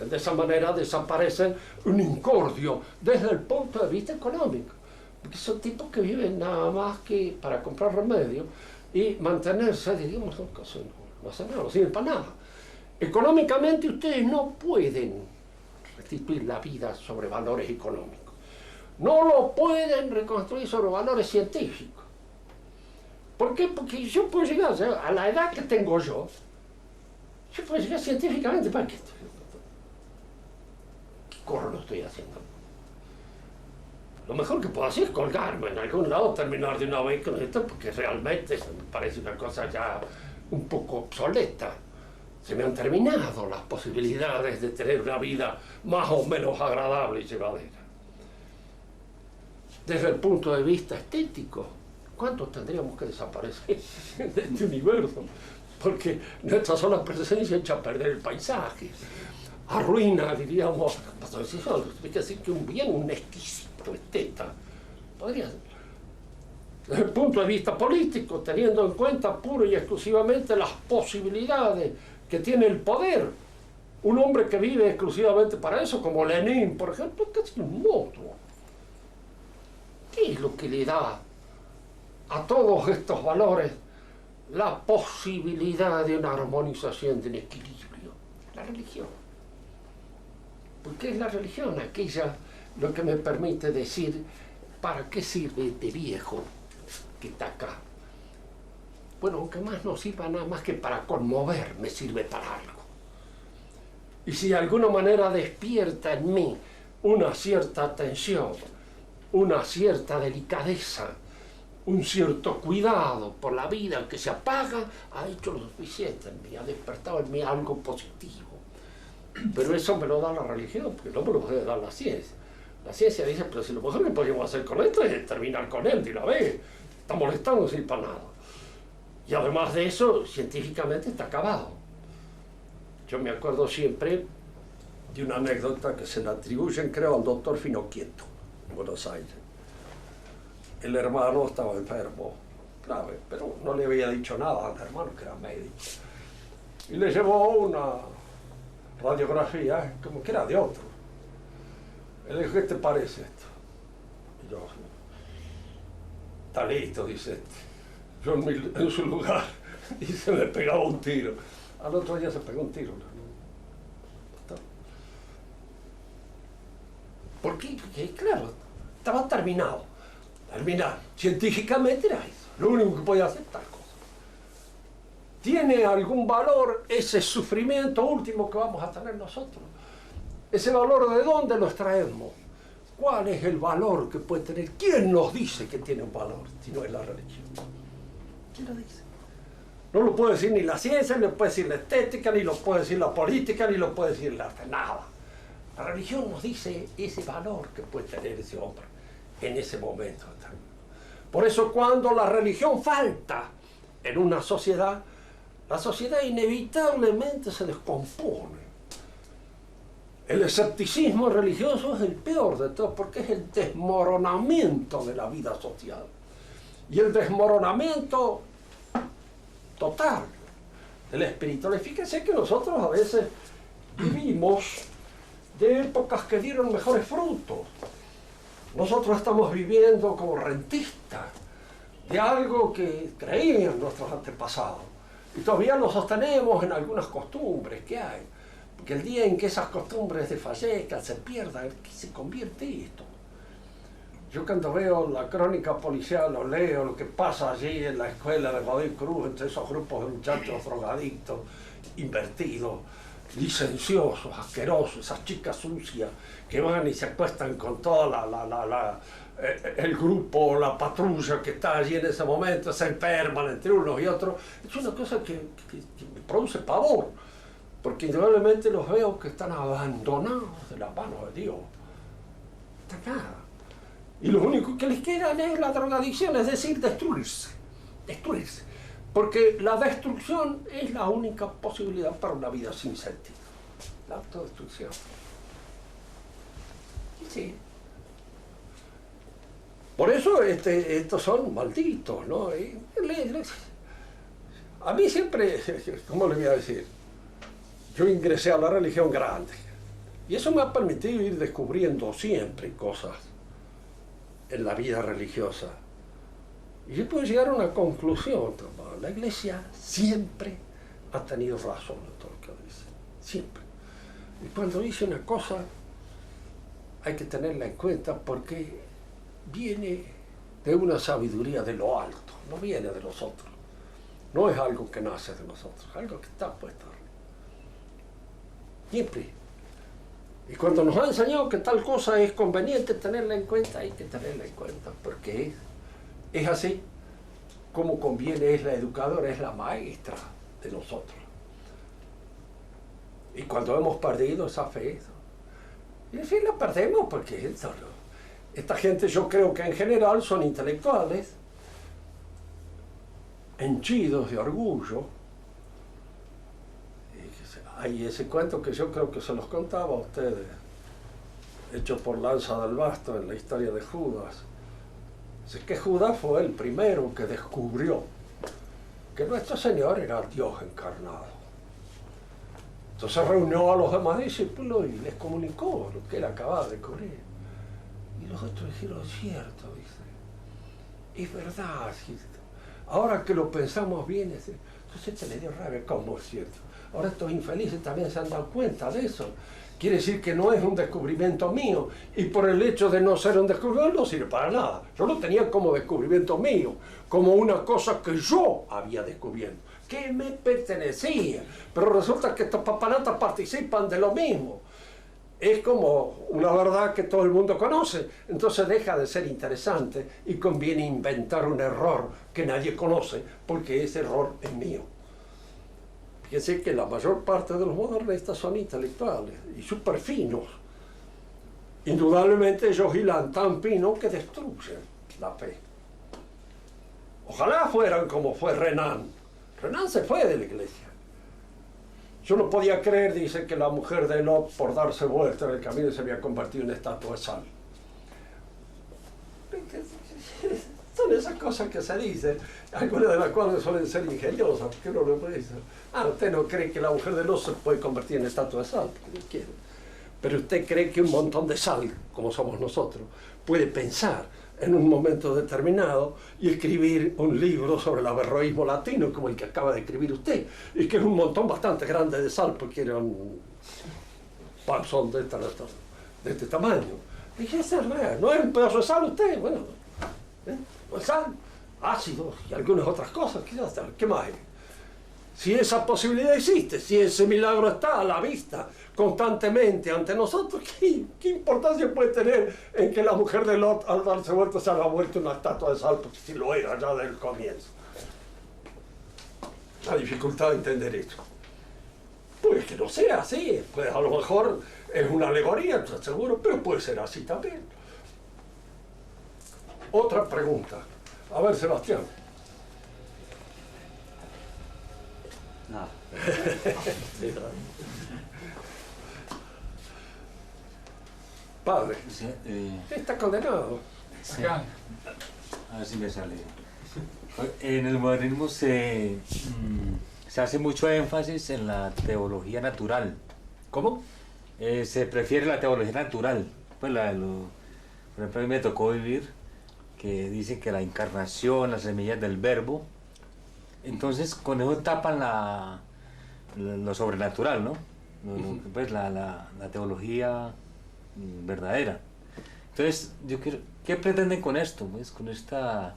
De esa manera desaparece un incordio desde el punto de vista económico, porque son tipos que viven nada más que para comprar remedios y mantenerse, diríamos, no hacen nada, no sirven para nada. Económicamente ustedes no pueden restituir la vida sobre valores económicos, no lo pueden reconstruir sobre valores científicos. ¿Por qué? Porque yo puedo llegar a la edad que tengo yo puedo llegar científicamente. ¿Para qué estoy? ¿Qué corro lo estoy haciendo? Lo mejor que puedo hacer es colgarme en algún lado, terminar de una vez con esto, porque realmente eso me parece una cosa ya un poco obsoleta. Se me han terminado las posibilidades de tener una vida más o menos agradable y llevadera. Desde el punto de vista estético, ¿cuántos tendríamos que desaparecer de este universo? Porque nuestra sola presencia echa a perder el paisaje, arruina, diríamos, fíjese que un exquisito esteta, podría ser. Desde el punto de vista político, teniendo en cuenta pura y exclusivamente las posibilidades que tiene el poder, un hombre que vive exclusivamente para eso, como Lenin, por ejemplo, que es un monstruo. ¿Qué es lo que le da a todos estos valores la posibilidad de una armonización, de un equilibrio? La religión. Porque es la religión aquella lo que me permite decir para qué sirve este viejo que está acá. Bueno, aunque más no sirva nada más que para conmover, me sirve para algo. Y si de alguna manera despierta en mí una cierta atención, una cierta delicadeza, un cierto cuidado por la vida que se apaga, ha hecho lo suficiente en mí, ha despertado en mí algo positivo. Pero eso me lo da la religión, porque no me lo puede dar la ciencia. La ciencia dice, pero si lo mejor que podemos hacer con esto es terminar con él de una vez. Está molestando sin para nada. Y además de eso, científicamente está acabado. Yo me acuerdo siempre de una anécdota que se le atribuyen, creo, al doctor Finocchieto, en Buenos Aires. El hermano estaba enfermo, grave, pero no le había dicho nada al hermano, que era médico. Y le llevó una radiografía, como que era de otro. Y le dijo, ¿qué te parece esto? Y yo, está listo, dice este. Yo en su lugar, y se me pegaba un tiro. Al otro día se pegó un tiro. Porque, claro, estaba terminado. Terminar. Científicamente era eso. Lo único que podía hacer tal cosa. ¿Tiene algún valor ese sufrimiento último que vamos a tener nosotros? ¿Ese valor de dónde lo extraemos? ¿Cuál es el valor que puede tener? ¿Quién nos dice que tiene un valor si no es la religión? ¿Quién lo dice? No lo puede decir ni la ciencia, ni lo puede decir la estética, ni lo puede decir la política, ni lo puede decir el arte, nada. La religión nos dice ese valor que puede tener ese hombre en ese momento. Por eso cuando la religión falta en una sociedad, la sociedad inevitablemente se descompone. El escepticismo religioso es el peor de todo porque es el desmoronamiento de la vida social. Y el desmoronamiento total del espiritual. Fíjense que nosotros a veces vivimos de épocas que dieron mejores frutos. Nosotros estamos viviendo como rentistas de algo que creían nuestros antepasados. Y todavía lo sostenemos en algunas costumbres que hay. Porque el día en que esas costumbres desfallezcan, se pierdan, ¿qué se convierte esto? Yo cuando veo la crónica policial o leo lo que pasa allí en la escuela de Godoy Cruz entre esos grupos de muchachos drogadictos, invertidos, licenciosos, asquerosos, esas chicas sucias que van y se acuestan con toda el grupo, la patrulla que está allí en ese momento, se enferman entre unos y otros. Es una cosa que me produce pavor, porque indudablemente los veo que están abandonados de las manos de Dios. Está nada. Y lo único que les queda es la drogadicción, es decir, destruirse. Destruirse. Porque la destrucción es la única posibilidad para una vida sin sentido. La autodestrucción. Y sí. Por eso estos son malditos, ¿no? A mí siempre, ¿cómo le voy a decir? Yo ingresé a la religión grande. Y eso me ha permitido ir descubriendo siempre cosas en la vida religiosa. Y yo puedo llegar a una conclusión. La Iglesia siempre ha tenido razón en todo lo que dice. Siempre. Y cuando dice una cosa, hay que tenerla en cuenta porque viene de una sabiduría de lo alto, no viene de nosotros. No es algo que nace de nosotros, es algo que está puesto. Siempre. Y cuando nos ha enseñado que tal cosa es conveniente tenerla en cuenta, hay que tenerla en cuenta, porque es así como conviene, es la educadora, es la maestra de nosotros. Y cuando hemos perdido esa fe, y en fin la perdemos porque esta gente yo creo que en general son intelectuales, henchidos de orgullo. Hay ese cuento que yo creo que se los contaba a ustedes, hecho por Lanza del Basto en la historia de Judas. Es que Judas fue el primero que descubrió que nuestro Señor era Dios encarnado. Entonces reunió a los demás discípulos y les comunicó lo que él acababa de descubrir. Y los otros dijeron, es cierto, dice, es verdad. Ahora que lo pensamos bien, entonces te le dio rabia, ¿cómo es cierto? Ahora estos infelices también se han dado cuenta de eso. Quiere decir que no es un descubrimiento mío, y por el hecho de no ser un descubrimiento no sirve para nada. Yo lo tenía como descubrimiento mío, como una cosa que yo había descubierto, que me pertenecía. Pero resulta que estos papanatas participan de lo mismo. Es como una verdad que todo el mundo conoce, entonces deja de ser interesante y conviene inventar un error que nadie conoce, porque ese error es mío. Fíjense que la mayor parte de los modernistas son intelectuales y súper finos. Indudablemente ellos hilan tan fino que destruyen la fe. Ojalá fueran como fue Renan. Renan se fue de la iglesia. Yo no podía creer, dice, que la mujer de Lot, por darse vuelta en el camino, se había convertido en estatua de sal. Son esas cosas que se dicen, algunas de las cuales suelen ser ingeniosas, porque uno no puede decir, usted no cree que la mujer de Lot se puede convertir en estatua de sal, porque no quiere. Pero usted cree que un montón de sal, como somos nosotros, puede pensar en un momento determinado y escribir un libro sobre el averroísmo latino, como el que acaba de escribir usted, y que es un montón bastante grande de sal, porque era un panzón de este tamaño. Dije, eso es real, ¿no es un pedazo de sal usted? Bueno, pues sal, ácidos y algunas otras cosas, ¿qué más es? Si esa posibilidad existe, si ese milagro está a la vista constantemente ante nosotros, ¿qué importancia puede tener en que la mujer de Lot, al darse vuelta, se haga vuelto una estatua de sal? Porque si lo era ya desde el comienzo. La dificultad de entender eso. Pues que no sea así, pues a lo mejor es una alegoría, seguro, pero puede ser así también. Otra pregunta. A ver, Sebastián. Nada. Padre, Sí, está condenado. sí. A ver si me sale. En el modernismo se hace mucho énfasis en la teología natural. ¿Cómo? Se prefiere la teología natural. Pues por ejemplo, a mí me tocó vivir que dicen que la encarnación, las semillas del verbo. Entonces, con eso tapan lo sobrenatural, ¿no? Pues la teología verdadera. Entonces, yo quiero, ¿qué pretenden con esto? Pues con esta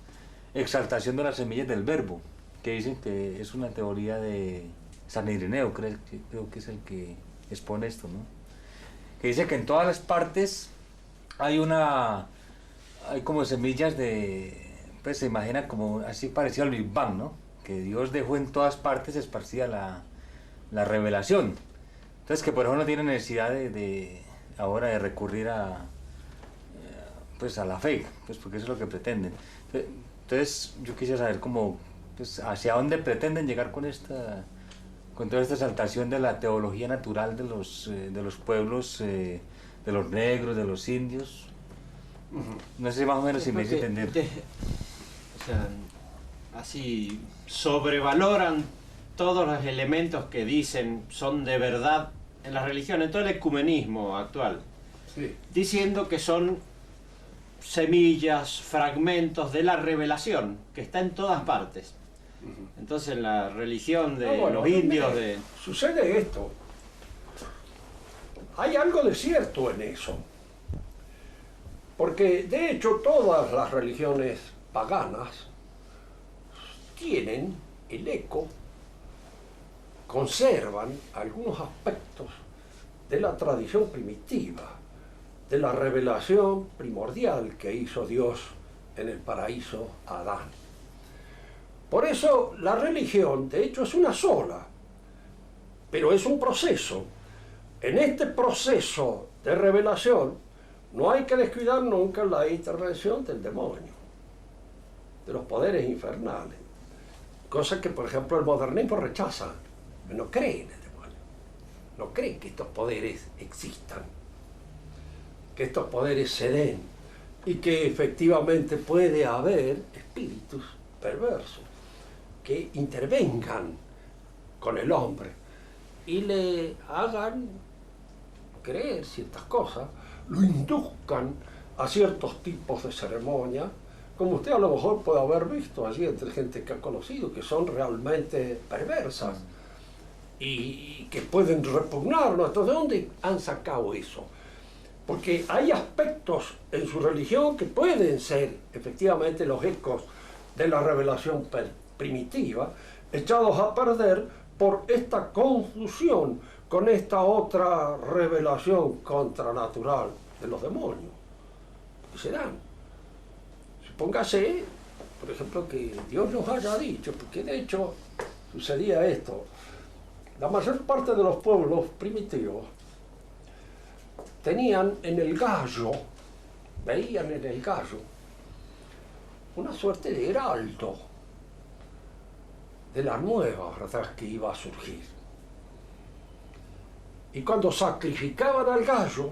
exaltación de las semillas del verbo, que dicen que es una teoría de San Ireneo, creo que es el que expone esto, ¿no? Que dice que en todas las partes hay como semillas pues se imagina como así parecido al Big Bang, ¿no? Que Dios dejó en todas partes esparcida la revelación. Entonces que por eso no tiene necesidad ahora de recurrir pues a la fe, pues porque eso es lo que pretenden. Entonces yo quisiera saber pues, hacia dónde pretenden llegar con toda esta exaltación de la teología natural de los pueblos, de los negros, de los indios. No sé más o menos si me hice entender. O sea, así sobrevaloran todos los elementos que dicen son de verdad en la religión, en todo el ecumenismo actual, Sí. diciendo que son semillas, fragmentos de la revelación, que está en todas partes. Entonces la religión de los indios, Sucede esto. Hay algo de cierto en eso. Porque de hecho todas las religiones paganas tienen el eco, conservan algunos aspectos de la tradición primitiva, de la revelación primordial que hizo Dios en el paraíso a Adán. Por eso la religión, de hecho, es una sola, pero es un proceso. En este proceso de revelación no hay que descuidar nunca la intervención del demonio, de los poderes infernales, cosa que, por ejemplo, el modernismo rechaza. No cree en el demonio, no cree que estos poderes existan, que estos poderes se den y que efectivamente puede haber espíritus perversos que intervengan con el hombre y le hagan creer ciertas cosas, lo induzcan a ciertos tipos de ceremonia, como usted a lo mejor puede haber visto allí entre gente que ha conocido, que son realmente perversas y que pueden repugnarnos. Entonces, ¿de dónde han sacado eso? Porque hay aspectos en su religión que pueden ser efectivamente los ecos de la revelación primitiva, echados a perder por esta confusión con esta otra revelación contranatural de los demonios. ¿Qué se dan? Supóngase, por ejemplo, que Dios nos haya dicho, porque de hecho sucedía esto. La mayor parte de los pueblos primitivos tenían en el gallo, veían en el gallo, una suerte de heraldo de la nueva verdad que iba a surgir. Y cuando sacrificaban al gallo,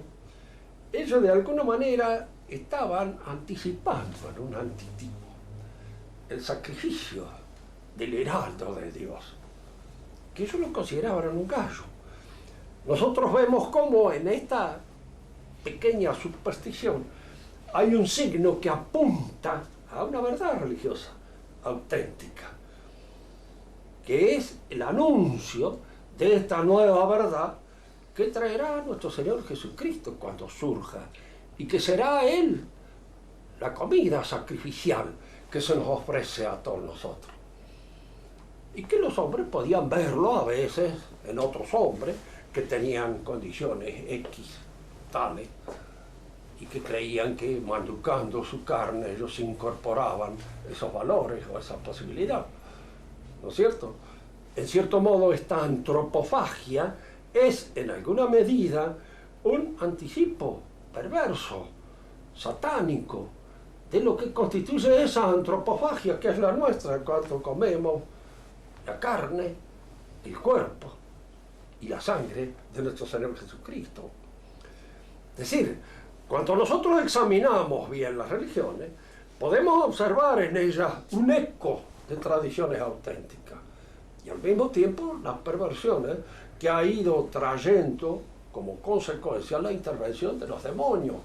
ellos de alguna manera estaban anticipando en un antitipo el sacrificio del heraldo de Dios, que ellos lo consideraban un gallo. Nosotros vemos cómo en esta pequeña superstición hay un signo que apunta a una verdad religiosa auténtica, que es el anuncio de esta nueva verdad que traerá nuestro Señor Jesucristo cuando surja, y que será Él la comida sacrificial que se nos ofrece a todos nosotros. Y que los hombres podían verlo a veces en otros hombres que tenían condiciones X tales, y que creían que manducando su carne ellos incorporaban esos valores o esa posibilidad, ¿no es cierto? En cierto modo, esta antropofagia es en alguna medida un anticipo perverso, satánico, de lo que constituye esa antropofagia que es la nuestra cuando comemos la carne, el cuerpo y la sangre de nuestro Señor Jesucristo. Es decir, cuando nosotros examinamos bien las religiones, podemos observar en ellas un eco de tradiciones auténticas y al mismo tiempo las perversiones que ha ido trayendo como consecuencia la intervención de los demonios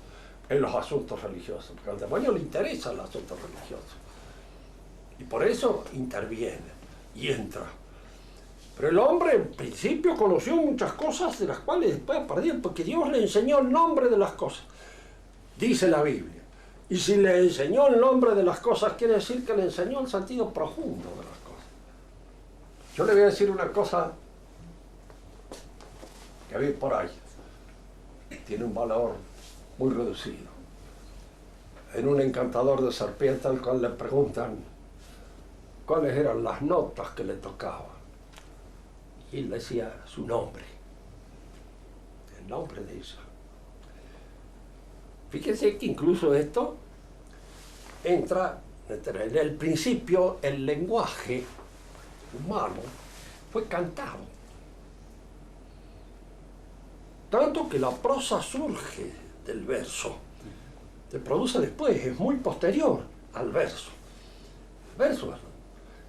en los asuntos religiosos, porque al demonio le interesan los asuntos religiosos y por eso interviene y entra. Pero el hombre en principio conoció muchas cosas de las cuales después ha perdido, porque Dios le enseñó el nombre de las cosas, dice la Biblia. Y si le enseñó el nombre de las cosas, quiere decir que le enseñó el sentido profundo de las cosas. Yo le voy a decir una cosa que vi por ahí, tiene un valor muy reducido. En un encantador de serpientes al cual le preguntan cuáles eran las notas que le tocaban, y él decía su nombre, el nombre de ella. Fíjense que incluso esto entra en el principio. El lenguaje humano fue cantado, tanto que la prosa surge del verso, se produce después, es muy posterior al verso.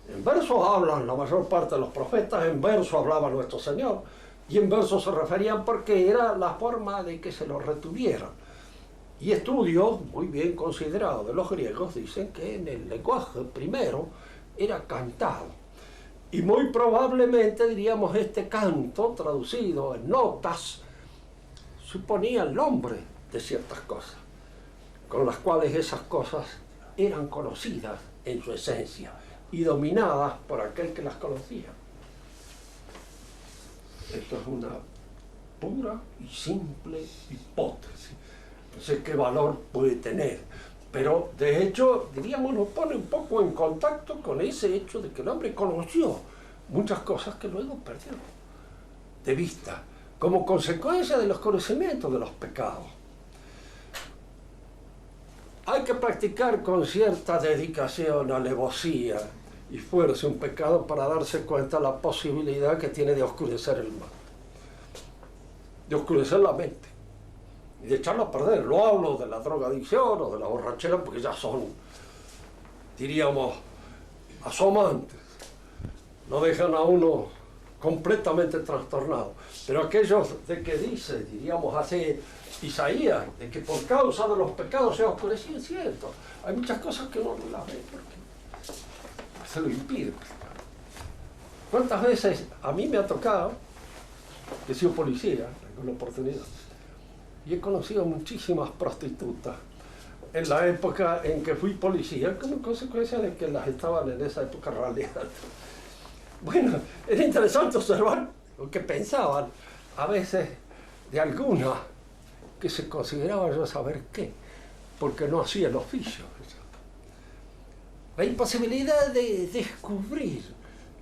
En verso hablan la mayor parte de los profetas, en verso hablaba nuestro Señor, y en verso se referían porque era la forma de que se lo retuvieran. Y estudios muy bien considerados de los griegos dicen que en el lenguaje primero era cantado. Y muy probablemente, diríamos, este canto traducido en notas suponía el nombre de ciertas cosas, con las cuales esas cosas eran conocidas en su esencia y dominadas por aquel que las conocía. Esto es una pura y simple hipótesis. No sé qué valor puede tener, pero de hecho, diríamos, nos pone un poco en contacto con ese hecho de que el hombre conoció muchas cosas que luego perdió de vista, como consecuencia de los conocimientos de los pecados. Hay que practicar con cierta dedicación, alevosía y fuerza un pecado para darse cuenta de la posibilidad que tiene de oscurecer el mal, de oscurecer la mente y de echarlo a perder. No hablo de la drogadicción o de la borrachera porque ya son, diríamos, asomantes, no dejan a uno completamente trastornado. Pero aquellos de que dice, diríamos, hace Isaías, de que por causa de los pecados se ha oscurecido, es cierto. Hay muchas cosas que uno no las ve porque se lo impide. ¿Cuántas veces a mí me ha tocado, que he sido policía en alguna oportunidad, y he conocido muchísimas prostitutas en la época en que fui policía, como consecuencia de que las estaban en esa época raleando? Bueno, era interesante observar lo que pensaban a veces de alguna que se consideraba yo saber qué, porque no hacía el oficio. La imposibilidad de descubrir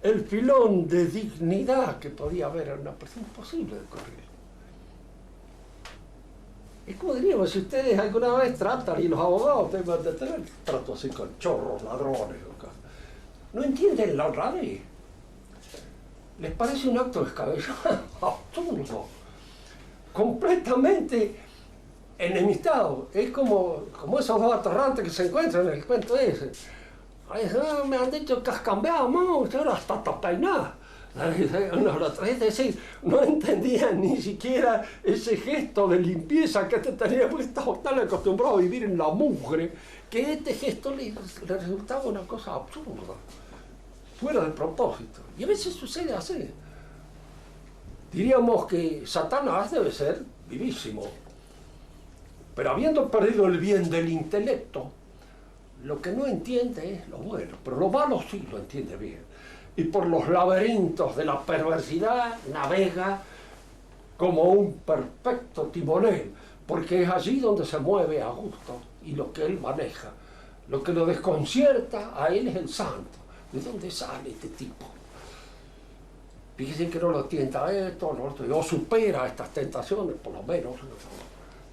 el filón de dignidad que podía haber en una persona, imposible de descubrir. Es como diríamos, si ustedes alguna vez tratan, y los abogados deben de tener trato así con chorros, ladrones, no entienden la honradez. Les parece un acto descabellado, absurdo. completamente enemistados. Es como esos dos atorrantes que se encuentran en el cuento ese. Ay, me han dicho que has cambiado, ¿no? Ahora hasta te peinás. Es decir, no entendían ni siquiera ese gesto de limpieza que te tenía, porque estaba tan acostumbrado a vivir en la mugre, que este gesto le resultaba una cosa absurda, fuera de propósito. Y a veces sucede así. Diríamos que Satanás debe ser vivísimo, pero habiendo perdido el bien del intelecto, lo que no entiende es lo bueno, pero lo malo sí lo entiende bien. Y por los laberintos de la perversidad navega como un perfecto timonel, porque es allí donde se mueve a gusto y lo que él maneja. Lo que lo desconcierta a él es el santo. ¿De dónde sale este tipo? Fíjense que no lo tienta esto, no supera estas tentaciones, por lo menos.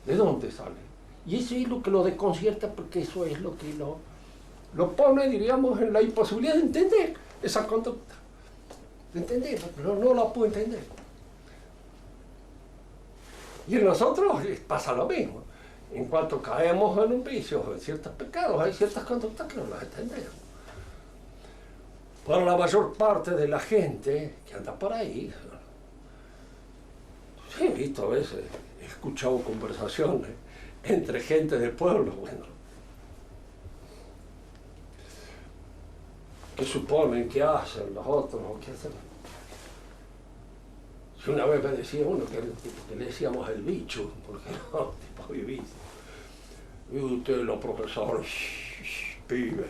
¿De dónde sale? Y eso es lo que lo desconcierta, porque eso es lo que lo pone, diríamos, en la imposibilidad de entender esa conducta. De entenderla, pero no la puede entender. Y en nosotros pasa lo mismo. En cuanto caemos en un vicio o en ciertos pecados, hay ciertas conductas que no las entendemos. Para la mayor parte de la gente que anda por ahí, he visto a veces, he escuchado conversaciones entre gente del pueblo, bueno, que suponen que hacen los otros o qué hacen. Si una vez me decía uno que le decíamos el bicho, porque no, tipo vivís. Y ustedes los profesores, pibe,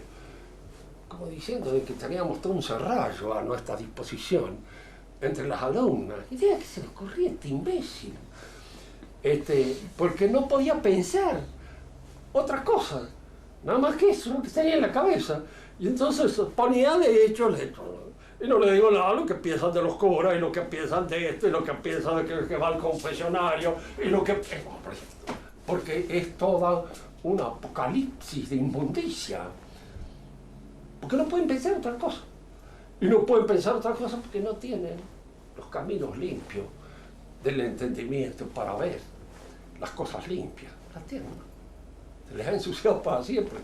como diciendo de que teníamos todo un serrallo a nuestra disposición entre las alumnas. Idea que se le ocurría este imbécil. Porque no podía pensar otra cosa, nada más que eso, lo que tenía en la cabeza. Y entonces ponía de hecho el hecho. Y no le digo nada lo que piensan de los curas, y lo que piensan de esto, y lo que piensan de que va al confesionario, y lo que... Porque es toda una apocalipsis de inmundicia. Porque no pueden pensar otra cosa. Y no pueden pensar otra cosa porque no tienen los caminos limpios del entendimiento para ver las cosas limpias. Las tienen. Se les ha ensuciado para siempre.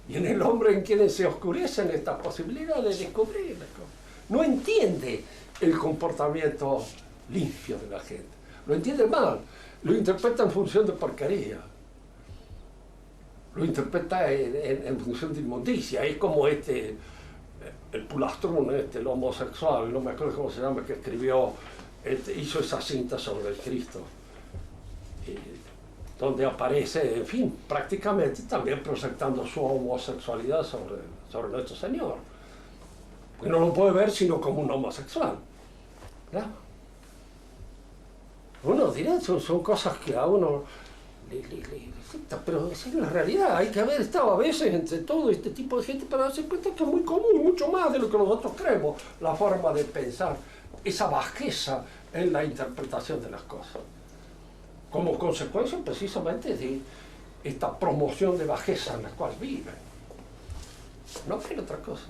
Y en el hombre en quien se oscurecen estas posibilidades de descubrir las cosas. No entiende el comportamiento limpio de la gente. Lo entiende mal. Lo interpreta en función de porquería. Lo interpreta en función de inmundicia. Es como el Pulastrún, el homosexual, no me acuerdo cómo se llama, que escribió, hizo esa cinta sobre el Cristo, donde aparece, en fin, prácticamente también proyectando su homosexualidad sobre nuestro Señor. Porque no lo puede ver sino como un homosexual. ¿Verdad? Uno dirá, son cosas que a uno le afecta, pero es la realidad. Hay que haber estado a veces entre todo este tipo de gente para darse cuenta que es muy común, mucho más de lo que nosotros creemos, la forma de pensar, esa bajeza en la interpretación de las cosas, como consecuencia precisamente de esta promoción de bajeza en la cual viven. No hay otra cosa.